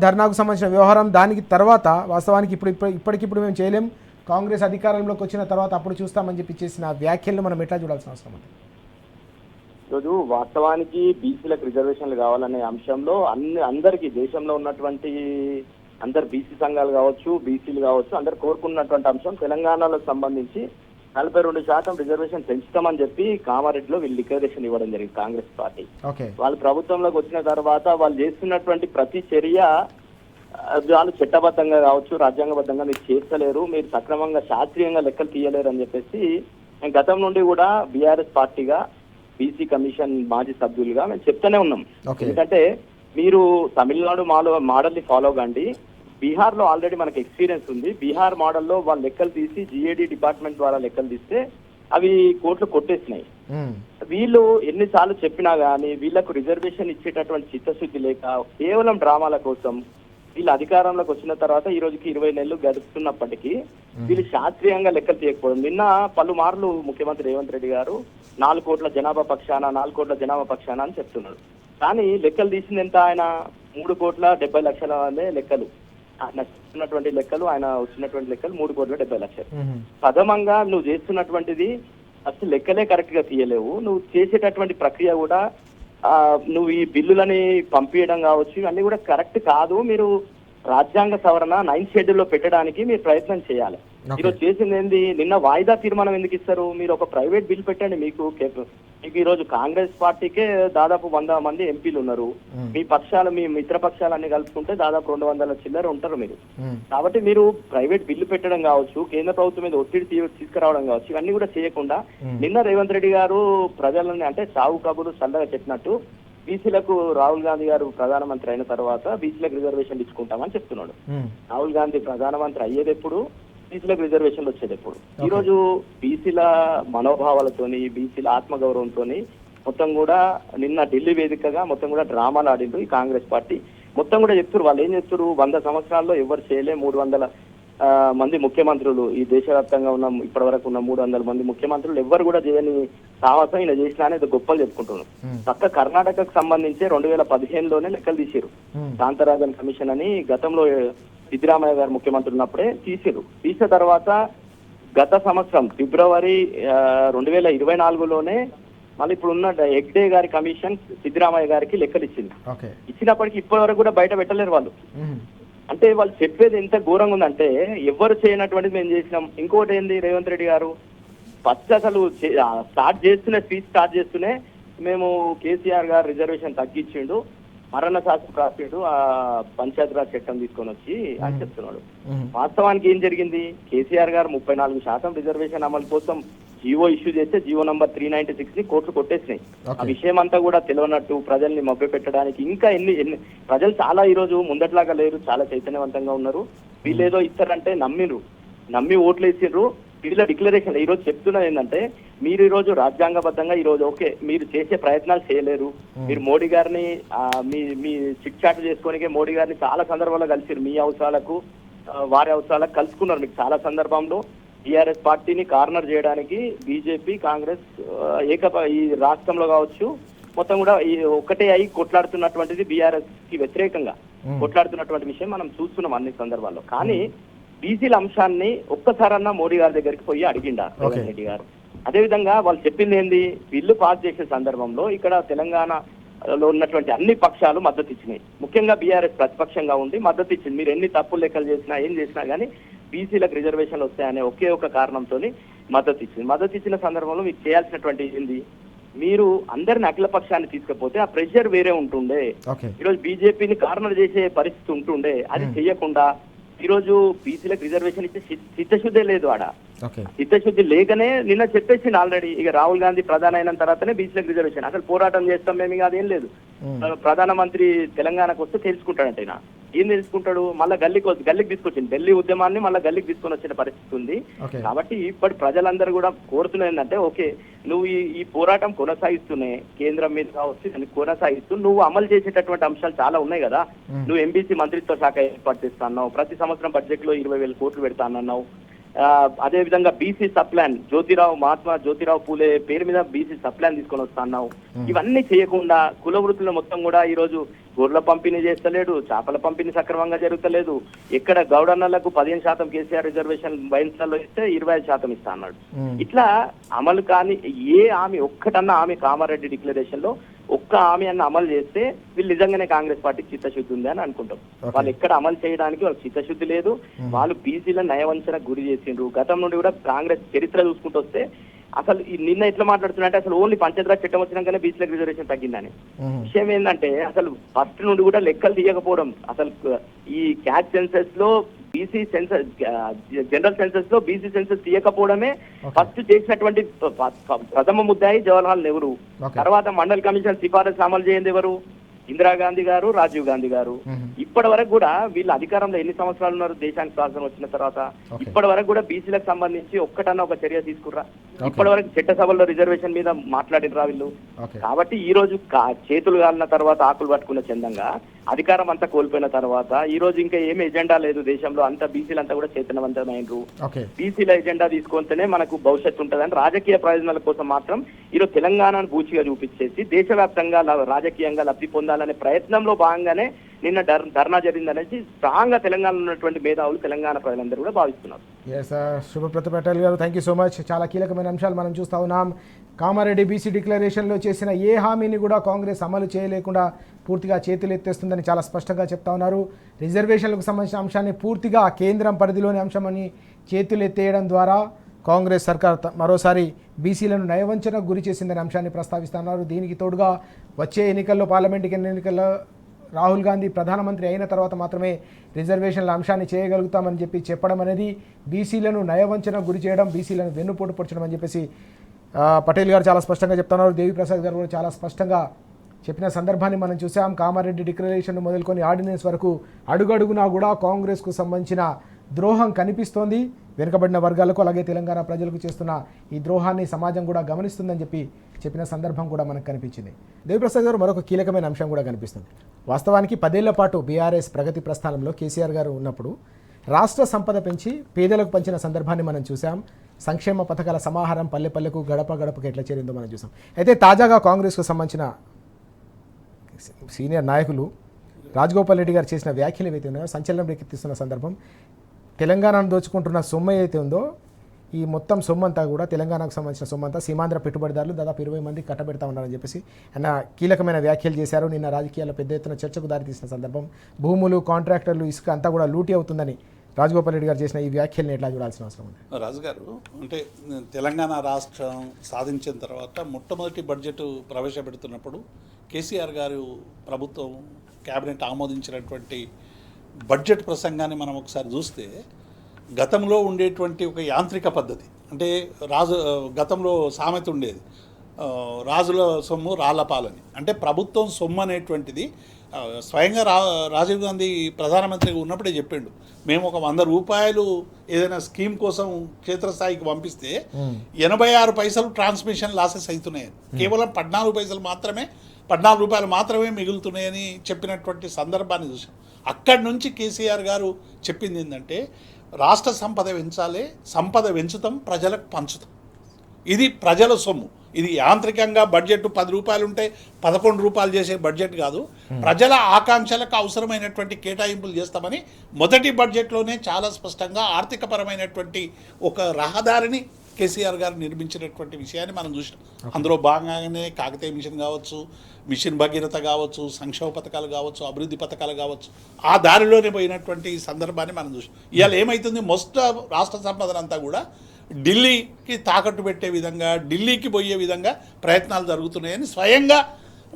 ధర్నాకు సంబంధించిన వ్యవహారం. దానికి తర్వాత వాస్తవానికి ఇప్పటికిప్పుడు మేము చేయలేం, కాంగ్రెస్ అధికారంలోకి వచ్చిన తర్వాత అప్పుడు చూస్తామని చెప్పి చేసిన వ్యాఖ్యలను మనం ఎట్లా చూడాల్సిన అవసరం ఉంది? ఈరోజు వాస్తవానికి బీసీలకు రిజర్వేషన్లు కావాలనే అంశంలో అందరికీ దేశంలో ఉన్నటువంటి అందరు బీసీ సంఘాలు కావచ్చు, బీసీలు కావచ్చు, అందరు కోరుకున్నటువంటి అంశం తెలంగాణలో సంబంధించి 42% రిజర్వేషన్ పెంచుతామని చెప్పి కామారెడ్డిలో వీళ్ళు డిక్లరేషన్ ఇవ్వడం జరిగింది కాంగ్రెస్ పార్టీ. వాళ్ళు ప్రభుత్వంలోకి వచ్చిన తర్వాత వాళ్ళు చేస్తున్నటువంటి ప్రతి చర్య వాళ్ళు చట్టబద్ధంగా కావచ్చు, రాజ్యాంగబద్ధంగా మీరు చేస్తలేరు, మీరు సక్రమంగా శాస్త్రీయంగా లెక్కలు తీయలేరు అని చెప్పేసి మేము గతం నుండి కూడా బీఆర్ఎస్ పార్టీగా బీసీ కమిషన్ మాజీ సభ్యులుగా మేము చెప్తూనే ఉన్నాం. ఎందుకంటే మీరు తమిళనాడు మోడల్ ని ఫాలో కండి, బీహార్ లో ఆల్రెడీ మనకి ఎక్స్పీరియన్స్ ఉంది. బీహార్ మోడల్లో వాళ్ళు లెక్కలు తీసి జిఏడి డిపార్ట్మెంట్ ద్వారా లెక్కలు తీస్తే అవి కోర్టులు కొట్టేసినాయి. వీళ్ళు ఎన్నిసార్లు చెప్పినా గానీ వీళ్లకు రిజర్వేషన్ ఇచ్చేటటువంటి చిత్తశుద్ధి లేక కేవలం డ్రామాల కోసం వీళ్ళు అధికారంలోకి వచ్చిన తర్వాత ఈ రోజుకి 20 నెలలు గడుస్తున్నప్పటికీ వీళ్ళు శాస్త్రీయంగా లెక్కలు తీయకపోవడం. నిన్న పలుమార్లు ముఖ్యమంత్రి రేవంత్ రెడ్డి గారు 4 కోట్ల జనాభా పక్షాన అని చెప్తున్నాడు. కానీ లెక్కలు తీసింది ఎంత? ఆయన 3,70,00,000 లెక్కలు, ఆయన చేస్తున్నటువంటి లెక్కలు, ఆయన వచ్చినటువంటి లెక్కలు 3,70,00,000. ప్రథమంగా నువ్వు చేస్తున్నటువంటిది అసలు లెక్కలే కరెక్ట్ గా తీయలేవు. నువ్వు చేసేటటువంటి ప్రక్రియ కూడా నువ్వు ఈ బిల్లులని పంపించడం కావచ్చు, ఇవన్నీ కూడా కరెక్ట్ కాదు. మీరు రాజ్యాంగ సవరణ 9th షెడ్యూల్లో పెట్టడానికి మీరు ప్రయత్నం చేయాలి. ఈరోజు చేసింది ఏంది? నిన్న వాయిదా తీర్మానం ఎందుకు ఇస్తారు? మీరు ఒక ప్రైవేట్ బిల్ పెట్టండి, మీకు మీకు ఈ రోజు కాంగ్రెస్ పార్టీకే దాదాపు 100 మంది ఎంపీలు ఉన్నారు. మీ పక్షాలు, మీ మిత్ర పక్షాలన్నీ కలుపుకుంటే దాదాపు 200 చిల్లర ఉంటారు మీరు. కాబట్టి మీరు ప్రైవేట్ బిల్లు పెట్టడం కావచ్చు, కేంద్ర ప్రభుత్వం మీద ఒత్తిడి తీసుకురావడం కావచ్చు, ఇవన్నీ కూడా చేయకుండా నిన్న రేవంత్ రెడ్డి గారు ప్రజలని అంటే సాగు కబురు చల్లగా చెప్పినట్టు బీసీలకు రాహుల్ గాంధీ గారు ప్రధానమంత్రి అయిన తర్వాత బీసీలకు రిజర్వేషన్ ఇచ్చుకుంటామని చెప్తున్నాడు. రాహుల్ గాంధీ ప్రధానమంత్రి అయ్యేది ఎప్పుడు, బీసీలకు రిజర్వేషన్లు వచ్చేది ఎప్పుడు? ఈ రోజు బీసీల మనోభావాలతోని, బీసీల ఆత్మగౌరవంతోని మొత్తం కూడా నిన్న ఢిల్లీ వేదికగా మొత్తం కూడా డ్రామాలు ఆడిండ్రు ఈ కాంగ్రెస్ పార్టీ. మొత్తం కూడా చెప్తున్నారు, వాళ్ళు ఏం చెప్తున్నారు, 100 సంవత్సరాల్లో ఎవరు చేయలే, 300 మంది ముఖ్యమంత్రులు ఈ దేశవ్యాప్తంగా ఉన్న ఇప్పటి వరకు ఉన్న 300 మంది ముఖ్యమంత్రులు ఎవరు కూడా చేయని సాహసం ఈయన చేసినా అనేది గొప్పలు చెప్పుకుంటున్నారు. పక్క కర్ణాటకకు సంబంధించి 2015లోనే లెక్కలు తీసారు. శాంతరాజన్ కమిషన్ అని గతంలో సిద్ధరామయ్య గారు ముఖ్యమంత్రి ఉన్నప్పుడే తీసిన తర్వాత గత సంవత్సరం ఫిబ్రవరి 2024లోనే మళ్ళీ ఇప్పుడు ఉన్న హెగ్డే గారి కమిషన్ సిద్ధరామయ్య గారికి లెక్కలు ఇచ్చింది. ఇచ్చినప్పటికీ ఇప్పటి వరకు కూడా బయట పెట్టలేరు వాళ్ళు. అంటే వాళ్ళు చెప్పేది ఎంత ఘోరంగా ఉందంటే ఎవరు చేయనటువంటిది మేము చేసినాం. ఇంకోటి ఏంది, రేవంత్ రెడ్డి గారు ఫస్ట్ అసలు స్పీచ్ స్టార్ట్ చేస్తూనే మేము కేసీఆర్ గారు రిజర్వేషన్ తగ్గించిండు, మరణ శాస్త్రం రాసిండు, ఆ పంచాయతీరాజ్ చట్టం తీసుకొని వచ్చి అని చెప్తున్నాడు. వాస్తవానికి ఏం జరిగింది, కేసీఆర్ గారు 34% రిజర్వేషన్ అమలు కోసం జీవో ఇష్యూ చేస్తే జీవో నంబర్ 396 ని కోర్టు కొట్టేసినాయి. ఆ విషయం అంతా కూడా తెలియనట్టు ప్రజల్ని మభ్య పెట్టడానికి ఇంకా ఎన్ని ప్రజలు చాలా ఈ రోజు ముందట్లాగా లేరు, చాలా చైతన్యవంతంగా ఉన్నారు. వీళ్ళేదో ఇస్తారంటే నమ్మి ఓట్లు వేసిండ్రు. వీళ్ళ డిక్లరేషన్ ఈ రోజు చెప్తున్నది ఏంటంటే, మీరు ఈ రోజు రాజ్యాంగబద్ధంగా ఈ రోజు ఓకే మీరు చేసే ప్రయత్నాలు చేయలేరు. మీరు మోడీ గారిని మీ చిట్ చాట్ చేసుకోనికే మోడీ గారిని చాలా సందర్భాల్లో కలిసిరు. మీ అవసరాలకు వారి అవసరాలకు కలుసుకున్నారు. మీకు చాలా సందర్భంలో టీఆర్ఎస్ పార్టీని కార్నర్ చేయడానికి బీజేపీ, కాంగ్రెస్ ఈ రాష్ట్రంలో కావచ్చు మొత్తం కూడా ఒకటే అయి కొట్లాడుతున్నటువంటిది, బీఆర్ఎస్ కి వ్యతిరేకంగా కొట్లాడుతున్నటువంటి విషయం మనం చూస్తున్నాం అన్ని సందర్భాల్లో. కానీ బీసీల అంశాన్ని ఒక్కసారన్నా మోడీ గారి దగ్గరికి పోయి అడిగిండా రేవంత్ రెడ్డి గారు? అదేవిధంగా వాళ్ళు చెప్పింది ఏంది, బిల్లు పాస్ చేసే సందర్భంలో ఇక్కడ తెలంగాణలో ఉన్నటువంటి అన్ని పక్షాలు మద్దతు ఇచ్చినాయి. ముఖ్యంగా బీఆర్ఎస్ ప్రతిపక్షంగా ఉండి మద్దతు ఇచ్చింది. మీరు ఎన్ని తప్పులు లెక్కలు చేసినా ఏం చేసినా కానీ బీసీలకు రిజర్వేషన్లు వస్తాయనే ఒకే ఒక కారణంతో మద్దతు ఇచ్చింది. మద్దతు ఇచ్చిన సందర్భంలో మీకు చేయాల్సినటువంటి ఏంది, మీరు అందరిని అఖిల పక్షాన్ని తీసుకపోతే ఆ ప్రెషర్ వేరే ఉంటుండే. ఈరోజు బీజేపీని కార్నర్ చేసే పరిస్థితి ఉంటుండే. అది చెయ్యకుండా ఈరోజు బీసీలకు రిజర్వేషన్ ఇచ్చే చిత్తశుద్ధే లేదు. ఆడ చిత్తశుద్ధి లేకనే నిన్న చెప్పేసింది ఆల్రెడీ, ఇక రాహుల్ గాంధీ ప్రధాని అయిన తర్వాతనే బీసీలకు రిజర్వేషన్, అసలు పోరాటం చేస్తాం మేము, ఇక అదేం లేదు. ప్రధానమంత్రి తెలంగాణకు వస్తే తెలుసుకుంటాడంట. ఆయన ఏం తెలుసుకుంటాడు, మళ్ళీ గల్లీకి తీసుకొచ్చింది. ఢిల్లీ ఉద్యమాన్ని మళ్ళీ గల్లీకి తీసుకొని వచ్చిన పరిస్థితి ఉంది. కాబట్టి ఇప్పటి ప్రజలందరూ కూడా కోరుతున్నది ఏంటంటే, ఓకే నువ్వు ఈ పోరాటం కొనసాగిస్తూనే కేంద్రం మీద కావచ్చు కొనసాగిస్తూ నువ్వు అమలు చేసేటటువంటి అంశాలు చాలా ఉన్నాయి కదా. నువ్వు ఎంబీసీ మంత్రిత్వ శాఖ ఏర్పాటు చేస్తా అన్నావు, ప్రతి సంవత్సరం బడ్జెట్ లో 20,000 కోట్లు పెడతా అన్నావు. అదే విధంగా బీసీ సప్లాన్, మహాత్మా జ్యోతిరావు పూలే పేరు మీద బీసీ సప్లాన్ తీసుకొని వస్తా అన్నావు. ఇవన్నీ చేయకుండా కుల వృత్తులు మొత్తం కూడా ఈ రోజు గొర్రెల పంపిణీ చేస్తలేడు, చేపల పంపిణీ సక్రమంగా జరుగుతలేదు. ఎక్కడ గౌడన్నలకు 15% కేసీఆర్ రిజర్వేషన్ బైన్స్లలో ఇస్తే 25% ఇస్తా అన్నాడు. ఇట్లా అమలు కాని ఏ హామీ ఒక్కటన్నా హామీ కామారెడ్డి డిక్లరేషన్ లో ఒక్క హామీ అన్న అమలు చేస్తే వీళ్ళు నిజంగానే కాంగ్రెస్ పార్టీకి చిత్తశుద్ధి ఉంది అని అనుకుంటాం. వాళ్ళు ఎక్కడ అమలు చేయడానికి వాళ్ళకి చిత్తశుద్ధి లేదు. వాళ్ళు బీసీలను నయవంచనకు గురి చేసిండ్రు. గతం నుండి కూడా కాంగ్రెస్ చరిత్ర చూసుకుంటూ వస్తే అసలు నిన్న ఎట్లా మాట్లాడుతున్నట్టే అసలు ఓన్లీ పంచాయతీరాజ్ చట్టం వచ్చినాకనే బీసీలకు రిజర్వేషన్ తగ్గిందని. విషయం ఏంటంటే అసలు ఫస్ట్ నుండి కూడా లెక్కలు తీయకపోవడం, అసలు ఈ క్యాట్ సెన్సెస్ లో బీసీ సెన్సస్, జనరల్ సెన్సస్ లో బీసీ సెన్సస్ తీయకపోవడమే ఫస్ట్ చేసినటువంటి ప్రథమ ముద్దాయి జవహర్లాల్ నెహ్రూ. తర్వాత మండల్ కమిషన్ సిఫారసు అమలు చేయండి ఎవరు, ఇందిరాగాంధీ గారు, రాజీవ్ గాంధీ గారు. ఇప్పటి వరకు కూడా వీళ్ళ అధికారంలో ఎన్ని సంవత్సరాలు ఉన్నారు దేశానికి స్వాతంత్రం వచ్చిన తర్వాత? ఇప్పటి వరకు కూడా బీసీలకు సంబంధించి ఒక్కటన్నా ఒక చర్య తీసుకుర్రా? ఇప్పటి వరకు చట్టసభల్లో రిజర్వేషన్ మీద మాట్లాడినరా వీళ్ళు? కాబట్టి ఈ రోజు చేతులు కాలిన తర్వాత ఆకులు పట్టుకున్న చందంగా అధికారం అంతా కోల్పోయిన తర్వాత ఈ రోజు ఇంకా ఏమి ఎజెండా లేదు దేశంలో. అంతా బీసీలంతా కూడా చైతన్యవంతమైనరు. బీసీల ఎజెండా తీసుకుంటేనే మనకు భవిష్యత్తు ఉంటుందని రాజకీయ ప్రయోజనాల కోసం మాత్రం ఈరోజు తెలంగాణను బూచిగా చూపించేసి దేశవ్యాప్తంగా రాజకీయంగా లబ్ధి పొందాలనే ప్రయత్నంలో భాగంగానే నిన్న ధర్నా జరిగిందనేసి స్ట్రాంగ్ గా తెలంగాణలో ఉన్నటువంటి మేధావులు, తెలంగాణ ప్రజలందరూ కూడా భావిస్తున్నారు. శుభప్రత పటేల్ గారు, థ్యాంక్ యూ సో మచ్. చాలా కీలకమైన అంశాలు మనం చూస్తా ఉన్నాం. కామారెడ్డి బీసీ డిక్లరేషన్లో చేసిన ఏ హామీని కూడా కాంగ్రెస్ అమలు చేయలేకుండా పూర్తిగా చేతులు ఎత్తేస్తుందని చాలా స్పష్టంగా చెప్తా ఉన్నారు. రిజర్వేషన్లకు సంబంధించిన అంశాన్ని పూర్తిగా కేంద్రం పరిధిలోని అంశమని చేతులు ఎత్తేయడం ద్వారా కాంగ్రెస్ సర్కార్ మరోసారి బీసీలను నయవంచనకు గురి చేసిందనే అంశాన్ని ప్రస్తావిస్తున్నారు. దీనికి తోడుగా వచ్చే ఎన్నికల్లో పార్లమెంట్ ఎన్నికల్లో రాహుల్ గాంధీ ప్రధానమంత్రి అయిన తర్వాత మాత్రమే రిజర్వేషన్ల అంశాన్ని చేయగలుగుతామని చెప్పడం అనేది బీసీలను నయవంచనకు గురి చేయడం, బీసీలను వెన్నుపోటు పొడచడం అని చెప్పేసి పటేల్ గారు చాలా స్పష్టంగా చెప్తున్నారు. దేవిప్రసాద్ గారు కూడా చాలా స్పష్టంగా చెప్పిన సందర్భాన్ని మనం చూసాం. కామారెడ్డి డిక్లరేషన్ మొదలుకొని ఆర్డినెన్స్ వరకు అడుగడుగునా కూడా కాంగ్రెస్కు సంబంధించిన ద్రోహం కనిపిస్తోంది. వెనుకబడిన వర్గాలకు అలాగే తెలంగాణ ప్రజలకు చేస్తున్న ఈ ద్రోహాన్ని సమాజం కూడా గమనిస్తుందని చెప్పిన సందర్భం కూడా మనకు కనిపించింది. దేవిప్రసాద్ గారు మరొక కీలకమైన అంశం కూడా కనిపిస్తుంది. వాస్తవానికి 10 ఏళ్ల పాటు బీఆర్ఎస్ ప్రగతి ప్రస్థానంలో కేసీఆర్ గారు ఉన్నప్పుడు రాష్ట్ర సంపద పెంచి పేదలకు పంచిన సందర్భాన్ని మనం చూసాం. సంక్షేమ పథకాల సమాహారం పల్లె పల్లెకు గడప గడపకు ఎట్లా చేరిందో మనం చూసాం. అయితే తాజాగా కాంగ్రెస్కు సంబంధించిన సీనియర్ నాయకులు రాజగోపాల్ రెడ్డి గారు చేసిన వ్యాఖ్యలు ఏవైతే ఉన్నాయో సంచలనం రేకెత్తిస్తున్న సందర్భం. తెలంగాణను దోచుకుంటున్న సొమ్ము ఏదైతే ఉందో ఈ మొత్తం సొమ్మంతా కూడా తెలంగాణకు సంబంధించిన సొమ్మంతా సీమాంధ్ర పెట్టుబడిదారులు దాదాపు 20 మంది కట్టబెడతా ఉన్నారని చెప్పేసి ఆయన కీలకమైన వ్యాఖ్యలు చేశారు. నిన్న రాజకీయాల్లో పెద్ద ఎత్తున చర్చకు దారితీసిన సందర్భం. భూములు, కాంట్రాక్టర్లు, ఇసుక అంతా కూడా లూటీ అవుతుందని రాజగోపాల్ రెడ్డి గారు చేసిన ఈ వ్యాఖ్యల్ని ఎట్లా చూడాల్సిన అవసరం ఉంది? రాజుగారు, అంటే తెలంగాణ రాష్ట్రం సాధించిన తర్వాత మొట్టమొదటి బడ్జెట్ ప్రవేశపెడుతున్నప్పుడు కేసీఆర్ గారు ప్రభుత్వం క్యాబినెట్ ఆమోదించినటువంటి బడ్జెట్ ప్రసంగాన్ని మనం ఒకసారి చూస్తే గతంలో ఉండేటువంటి ఒక యాంత్రిక పద్ధతి, అంటే గతంలో సామెత ఉండేది, రాజుల సొమ్ము రాళ్లపాలని. అంటే ప్రభుత్వం సొమ్ము అనేటువంటిది స్వయంగా రాజీవ్ గాంధీ ప్రధానమంత్రిగా ఉన్నప్పుడే చెప్పిండు. మేము ఒక 100 రూపాయలు ఏదైనా స్కీమ్ కోసం క్షేత్రస్థాయికి పంపిస్తే 86 పైసలు ట్రాన్స్మిషన్ లాసెస్ అవుతున్నాయి, కేవలం 14 రూపాయలు మాత్రమే మిగులుతున్నాయని చెప్పినటువంటి సందర్భాన్ని చూసాం. అక్కడి నుంచి కేసీఆర్ గారు చెప్పింది ఏంటంటే రాష్ట్ర సంపద పెంచాలి, సంపద పెంచుతాం, ప్రజలకు పంచుతాం. ఇది ప్రజల సొమ్ము. ఇది యాంత్రికంగా బడ్జెట్ 10 రూపాయలు ఉంటే 11 రూపాయలు చేసే బడ్జెట్ కాదు. ప్రజల ఆకాంక్షలకు అవసరమైనటువంటి కేటాయింపులు చేస్తామని మొదటి బడ్జెట్లోనే చాలా స్పష్టంగా ఆర్థికపరమైనటువంటి ఒక రహదారిని కేసీఆర్ గారు నిర్మించినటువంటి విషయాన్ని మనం చూసాం. అందులో భాగంగానే కాకతీయ మిషన్ కావచ్చు, మిషన్ భగీరథ కావచ్చు, సంక్షేమ పథకాలు కావచ్చు, అభివృద్ధి పథకాలు కావచ్చు, ఆ దారిలోనే పోయినటువంటి సందర్భాన్ని మనం చూసాం. ఇవాళ ఏమవుతుంది, మొత్తం రాష్ట్ర సంపదనంతా కూడా ఢిల్లీకి తాకట్టు పెట్టే విధంగా, ఢిల్లీకి పోయే విధంగా ప్రయత్నాలు జరుగుతున్నాయని స్వయంగా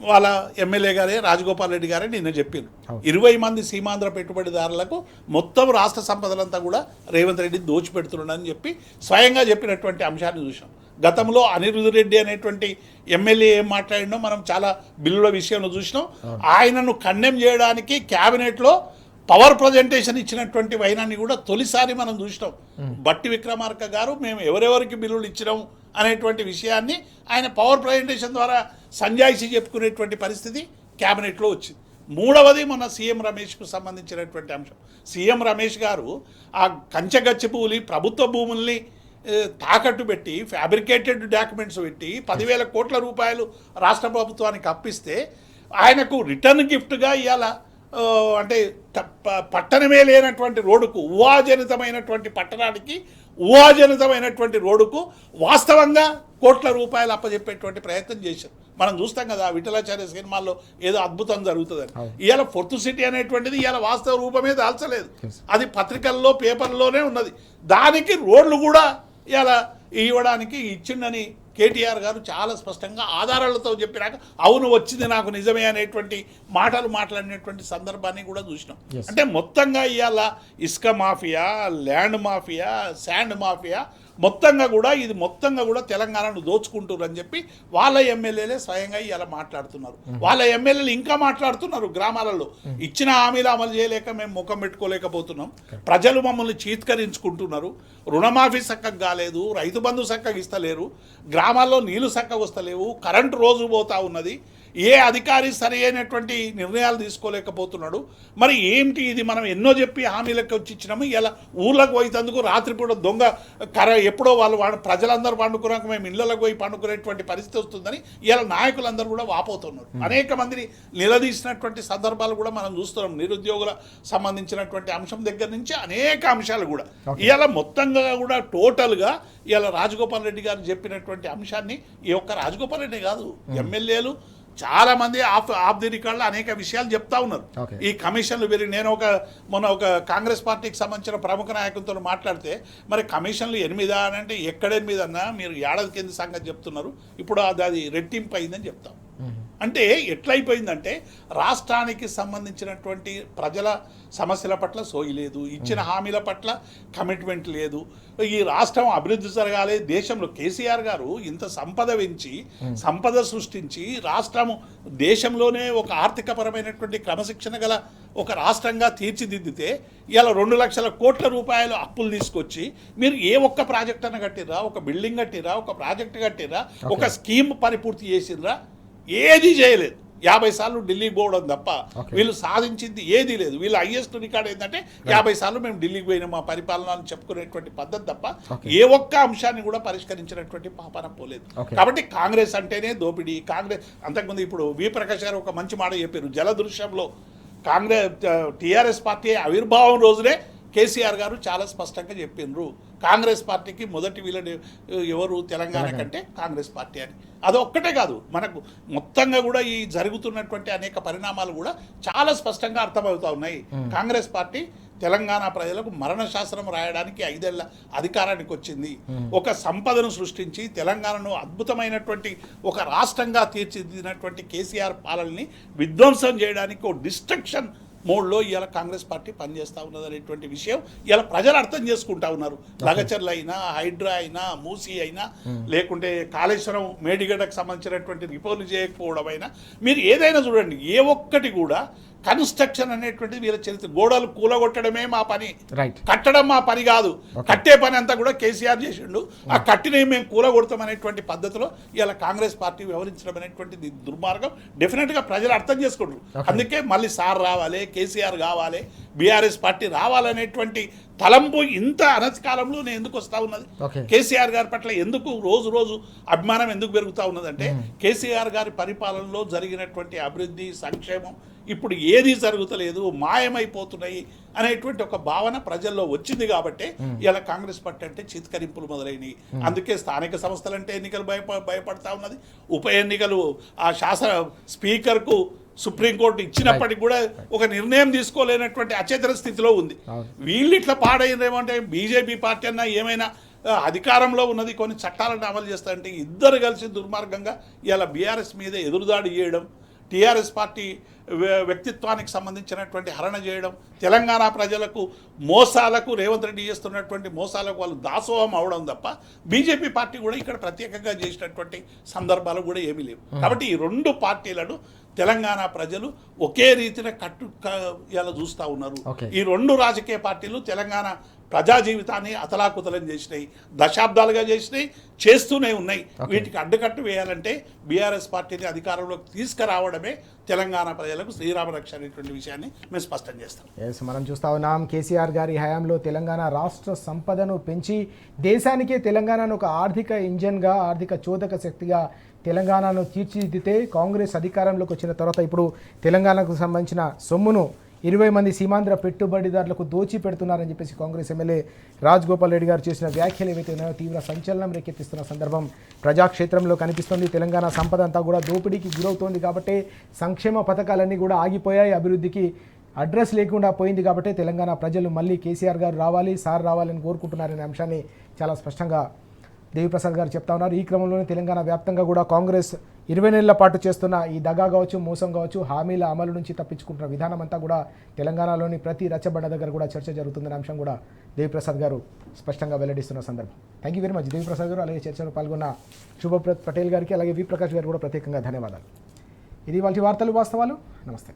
వాళ్ళ ఎమ్మెల్యే గారే రాజగోపాల్ రెడ్డి గారే నిన్న చెప్పారు. 20 మంది సీమాంధ్ర పెట్టుబడిదారులకు మొత్తం రాష్ట్ర సంపదలంతా కూడా రేవంత్ రెడ్డి దోచిపెడుతున్నాడని చెప్పి స్వయంగా చెప్పినటువంటి అంశాన్ని చూసాం. గతంలో అనిరుద్ధ్ రెడ్డి అనేటువంటి ఎమ్మెల్యే ఏం మాట్లాడినో మనం చాలా బిల్లుల విషయంలో చూసినాం. ఆయనను కండెమ్ చేయడానికి క్యాబినెట్లో పవర్ ప్రజెంటేషన్ ఇచ్చినటువంటి వైనాన్ని కూడా తొలిసారి మనం చూసినాం. బట్టి విక్రమార్క గారు మేము ఎవరెవరికి బిల్లులు ఇచ్చినాం అనేటువంటి విషయాన్ని ఆయన పవర్ ప్రజెంటేషన్ ద్వారా సంజాయిషి చెప్పుకునేటువంటి పరిస్థితి క్యాబినెట్లో వచ్చింది. మూడవది మన సీఎం రమేష్కు సంబంధించినటువంటి అంశం. సీఎం రమేష్ గారు ఆ కంచగచ్చిపూలి ప్రభుత్వ భూముల్ని తాకట్టు పెట్టి ఫ్యాబ్రికేటెడ్ డాక్యుమెంట్స్ పెట్టి 10,000 కోట్ల రూపాయలు రాష్ట్ర ప్రభుత్వానికి అప్పిస్తే ఆయనకు రిటర్న్ గిఫ్ట్గా ఇవాళ అంటే పట్టణమే లేనటువంటి రోడ్డుకు, ఊహాజనితమైనటువంటి పట్టణానికి ఊహాజనితమైనటువంటి రోడ్డుకు వాస్తవంగా కోట్ల రూపాయలు అప్పచెప్పేటువంటి ప్రయత్నం చేశారు. మనం చూస్తాం కదా విఠలాచార్య సినిమాల్లో ఏదో అద్భుతం జరుగుతుందని. ఇవాళ ఫోర్త్ సిటీ అనేటువంటిది ఇవాళ వాస్తవ రూపమే దాల్చలేదు, అది పత్రికల్లో పేపర్లోనే ఉన్నది. దానికి రోడ్లు కూడా ఇవాళ ఇవ్వడానికి ఇచ్చిందని కేటీఆర్ గారు చాలా స్పష్టంగా ఆధారాలతో చెప్పినాక అవును వచ్చింది నాకు నిజమే అనేటువంటి మాటలు మాట్లాడినటువంటి సందర్భాన్ని కూడా చూసినాం. అంటే మొత్తంగా ఇవాళ ఇసుక mafia, land mafia, sand mafia మొత్తంగా కూడా తెలంగాణను దోచుకుంటున్నారని చెప్పి వాళ్ళ ఎమ్మెల్యేలే స్వయంగా ఇలా మాట్లాడుతున్నారు. వాళ్ళ ఎమ్మెల్యేలు ఇంకా మాట్లాడుతున్నారు. గ్రామాలలో ఇచ్చిన హామీలు అమలు చేయలేక మేము ముఖం పెట్టుకోలేకపోతున్నాం, ప్రజలు మమ్మల్ని చీత్కరించుకుంటున్నారు, రుణమాఫీ చక్కగా కాలేదు, రైతు బంధు చక్కగా ఇస్తలేరు, గ్రామాల్లో నీళ్లు చక్కగా వస్తలేవు, కరెంటు రోజు పోతా ఉన్నది, ఏ అధికారి సరి అయినటువంటి నిర్ణయాలు తీసుకోలేకపోతున్నాడు. మరి ఏంటి ఇది? మనం ఎన్నో చెప్పి హామీలకు వచ్చి ఇచ్చినాము. ఇలా ఊర్లకు పోయేందుకు రాత్రిపూట దొంగ ఎప్పుడో ప్రజలందరూ పండుకున్నాక మేము ఇళ్లకు పోయి పండుకునేటువంటి పరిస్థితి వస్తుందని ఇలా నాయకులందరూ కూడా వాపోతున్నారు. అనేక మందిని నిలదీసినటువంటి సందర్భాలు కూడా మనం చూస్తున్నాం. నిరుద్యోగుల సంబంధించినటువంటి అంశం దగ్గర నుంచి అనేక అంశాలు కూడా ఇలా మొత్తంగా కూడా టోటల్గా ఇలా రాజగోపాల్ రెడ్డి గారు చెప్పినటువంటి అంశాన్ని ఈ ఒక్క రాజగోపాల్ రెడ్డి కాదు, ఎమ్మెల్యేలు చాలా మంది ఆఫ్ ది రికార్డులో అనేక విషయాలు చెప్తా ఉన్నారు. Okay. ఈ కమిషన్లు పెరిగి నేను మొన్న ఒక కాంగ్రెస్ పార్టీకి సంబంధించిన ప్రముఖ నాయకులతో మాట్లాడితే మరి కమిషన్లు 8 అని అంటే ఎక్కడ 8 అన్నా మీరు ఏడాది కింద సంగతి చెప్తున్నారు, ఇప్పుడు అది రెట్టింపు అయిందని చెప్తాం. అంటే ఎట్లయిపోయిందంటే రాష్ట్రానికి సంబంధించినటువంటి ప్రజల సమస్యల పట్ల సోయి లేదు, ఇచ్చిన హామీల పట్ల కమిట్మెంట్ లేదు. ఈ రాష్ట్రం అభివృద్ధి జరగాలి, దేశంలో కేసీఆర్ గారు ఇంత సంపద పెంచి సంపద సృష్టించి రాష్ట్రము దేశంలోనే ఒక ఆర్థికపరమైనటువంటి క్రమశిక్షణ గల ఒక రాష్ట్రంగా తీర్చిదిద్దితే ఇలా 2 లక్షల కోట్ల రూపాయలు అప్పులు తీసుకొచ్చి మీరు ఏ ఒక్క ప్రాజెక్ట్ అన్న కట్టిర్రా, ఒక బిల్డింగ్ కట్టిర్రా, ఒక ప్రాజెక్ట్ కట్టిర్రా, ఒక స్కీమ్ పరిపూర్తి చేసిర్రా? ఏది చేయలేదు. 50 సార్లు ఢిల్లీకి పోవడం తప్ప వీళ్ళు సాధించింది ఏదీ లేదు. వీళ్ళ హైయెస్ట్ రికార్డ్ ఏంటంటే 50 సార్లు మేము ఢిల్లీకి పోయినా మా పరిపాలన చెప్పుకునేటువంటి పద్ధతి తప్ప ఏ ఒక్క అంశాన్ని కూడా పరిష్కరించినటువంటి పాపన పోలేదు. కాబట్టి కాంగ్రెస్ అంటేనే దోపిడీ. కాంగ్రెస్ అంతకుముందు ఇప్పుడు వి ప్రకాష్ గారు ఒక మంచి మాట చెప్పారు. జలదృశ్యంలో టీఆర్ఎస్ పార్టీ ఆవిర్భావం రోజునే కేసీఆర్ గారు చాలా స్పష్టంగా చెప్పిండ్రు, కాంగ్రెస్ పార్టీకి మొదటి వీళ్ళని ఎవరు తెలంగాణ కంటే కాంగ్రెస్ పార్టీ అని. అదొక్కటే కాదు, మనకు మొత్తంగా కూడా ఈ జరుగుతున్నటువంటి అనేక పరిణామాలు కూడా చాలా స్పష్టంగా అర్థమవుతా ఉన్నాయి. కాంగ్రెస్ పార్టీ తెలంగాణ ప్రజలకు మరణ శాసనం రాయడానికి 5 ఏళ్ల అధికారానికి వచ్చింది. ఒక సంపదను సృష్టించి తెలంగాణను అద్భుతమైనటువంటి ఒక రాష్ట్రంగా తీర్చిదిద్దినటువంటి కేసీఆర్ పాలనని విధ్వంసం చేయడానికి ఒక డిస్ట్రక్షన్ మోడ్లో ఇవాళ కాంగ్రెస్ పార్టీ పనిచేస్తూ ఉన్నది అనేటువంటి విషయం ఇలా ప్రజలు అర్థం చేసుకుంటా ఉన్నారు. లగచర్ల అయినా, హైడ్రా అయినా, మూసీ అయినా, లేకుంటే కాళేశ్వరం మేడిగడ్డకు సంబంధించినటువంటి రిపోర్లు చేయకపోవడం అయినా, మీరు ఏదైనా చూడండి, ఏ ఒక్కటి కూడా కన్స్ట్రక్షన్ అనేటువంటిది వీళ్ళ చరిత్ర. గోడలు కూలగొట్టడమే మా పని, కట్టడం మా పని కాదు. కట్టే పని అంతా కూడా కేసీఆర్ చేసిండు. ఆ కట్టినవి మేము కూలగొడతాం అనేటువంటి పద్ధతిలో ఇలా కాంగ్రెస్ పార్టీ వ్యవహరించడం అనేటువంటిది దుర్మార్గం. డెఫినెట్గా ప్రజలు అర్థం చేసుకుంటారు. అందుకే మళ్ళీ సార్ రావాలి, కేసీఆర్ కావాలి, బీఆర్ఎస్ పార్టీ రావాలనేటువంటి తలంపు ఇంత అనతికాలంలో నేను ఎందుకు వస్తూ ఉన్నది? కేసీఆర్ గారి పట్ల ఎందుకు రోజు రోజు అభిమానం ఎందుకు పెరుగుతూ ఉన్నదంటే కేసీఆర్ గారి పరిపాలనలో జరిగినటువంటి అభివృద్ధి, సంక్షేమం ఇప్పుడు ఏది జరుగుతలేదు, మాయమైపోతున్నాయి అనేటువంటి ఒక భావన ప్రజల్లో వచ్చింది. కాబట్టి ఇలా కాంగ్రెస్ పార్టీ అంటే చిత్కరింపులు మొదలైనవి. అందుకే స్థానిక సంస్థలంటే ఎన్నికలు భయపడతా ఉన్నది. ఉప ఎన్నికలు ఆ స్పీకర్కు సుప్రీంకోర్టు ఇచ్చినప్పటికీ కూడా ఒక నిర్ణయం తీసుకోలేనటువంటి అచేతన స్థితిలో ఉంది. వీళ్ళు ఇట్లా పాడైందేమంటే బీజేపీ పార్టీ అన్నా ఏమైనా అధికారంలో ఉన్నది, కొన్ని చట్టాలను అమలు చేస్తారంటే ఇద్దరు కలిసి దుర్మార్గంగా ఇలా బీఆర్ఎస్ మీద ఎదురుదాడి చేయడం, టీఆర్ఎస్ పార్టీ వ్యక్తిత్వానికి సంబంధించినటువంటి హరణ చేయడం, తెలంగాణ ప్రజలకు మోసాలకు రేవంత్ రెడ్డి చేస్తున్నటువంటి మోసాలకు వాళ్ళు దాసోహం అవడం తప్ప బీజేపీ పార్టీ కూడా ఇక్కడ ప్రత్యేకంగా చేసినటువంటి సందర్భాలు కూడా ఏమీ లేవు. కాబట్టి ఈ 2 పార్టీలను తెలంగాణ ప్రజలు ఒకే రీతిన ఇలా చూస్తూ ఉన్నారు. ఈ 2 రాజకీయ పార్టీలు తెలంగాణ ప్రజా జీవితాన్ని అతలాకుతలం చేసినాయి, దశాబ్దాలుగా చేసినాయి, చేస్తూనే ఉన్నాయి. వీటికి అడ్డుకట్టు వేయాలంటే బీఆర్ఎస్ పార్టీని అధికారంలోకి తీసుకురావడమే తెలంగాణ ప్రజలకు శ్రీరామ రక్ష అనేటువంటి విషయాన్ని మేము స్పష్టం చేస్తాం. మనం చూస్తా ఉన్నాం, కేసీఆర్ గారి హయాంలో తెలంగాణ రాష్ట్ర సంపదను పెంచి దేశానికే తెలంగాణను ఒక ఆర్థిక ఇంజన్గా, ఆర్థిక చోదక శక్తిగా తెలంగాణను తీర్చిదిద్దితే కాంగ్రెస్ అధికారంలోకి వచ్చిన తర్వాత ఇప్పుడు తెలంగాణకు సంబంధించిన సొమ్మును 20 మంది సీమాంధ్ర పెట్టుబడిదారులకు దోచి పెడుతున్నారని చెప్పేసి కాంగ్రెస్ ఎమ్మెల్యే రాజగోపాల్ రెడ్డి గారు చేసిన వ్యాఖ్యలు ఏవైతే ఉన్నాయో తీవ్ర సంచలనం రేకెత్తిస్తున్న సందర్భం ప్రజాక్షేత్రంలో కనిపిస్తుంది. తెలంగాణ సంపద అంతా కూడా దోపిడీకి గురవుతోంది కాబట్టి సంక్షేమ పథకాలన్నీ కూడా ఆగిపోయాయి, అభివృద్ధికి అడ్రస్ లేకుండా పోయింది. కాబట్టి తెలంగాణ ప్రజలు మళ్ళీ కేసీఆర్ గారు రావాలి, సార్ రావాలని కోరుకుంటున్నారనే అంశాన్ని చాలా స్పష్టంగా దేవిప్రసాద్ గారు చెప్తా ఉన్నారు. ఈ క్రమంలోనే తెలంగాణ వ్యాప్తంగా కూడా కాంగ్రెస్ 20 నెలల పాటు చేస్తున్న ఈ దగా కావచ్చు, మోసం కావచ్చు, హామీల అమలు నుంచి తప్పించుకుంటున్న విధానం అంతా కూడా తెలంగాణలోని ప్రతి రచ్చబండ దగ్గర కూడా చర్చ జరుగుతుందనే అంశం కూడా దేవిప్రసాద్ గారు స్పష్టంగా వెల్లడిస్తున్న సందర్భం. Thank you very much Devi Prasad గారు. అలాగే చర్చలో పాల్గొన్న శుభప్రత్ పటేల్ గారికి, అలాగే వి ప్రకాష్ గారు కూడా ప్రత్యేకంగా ధన్యవాదాలు. ఇది వాళ్ళ వార్తలు వాస్తవాలు. నమస్తే.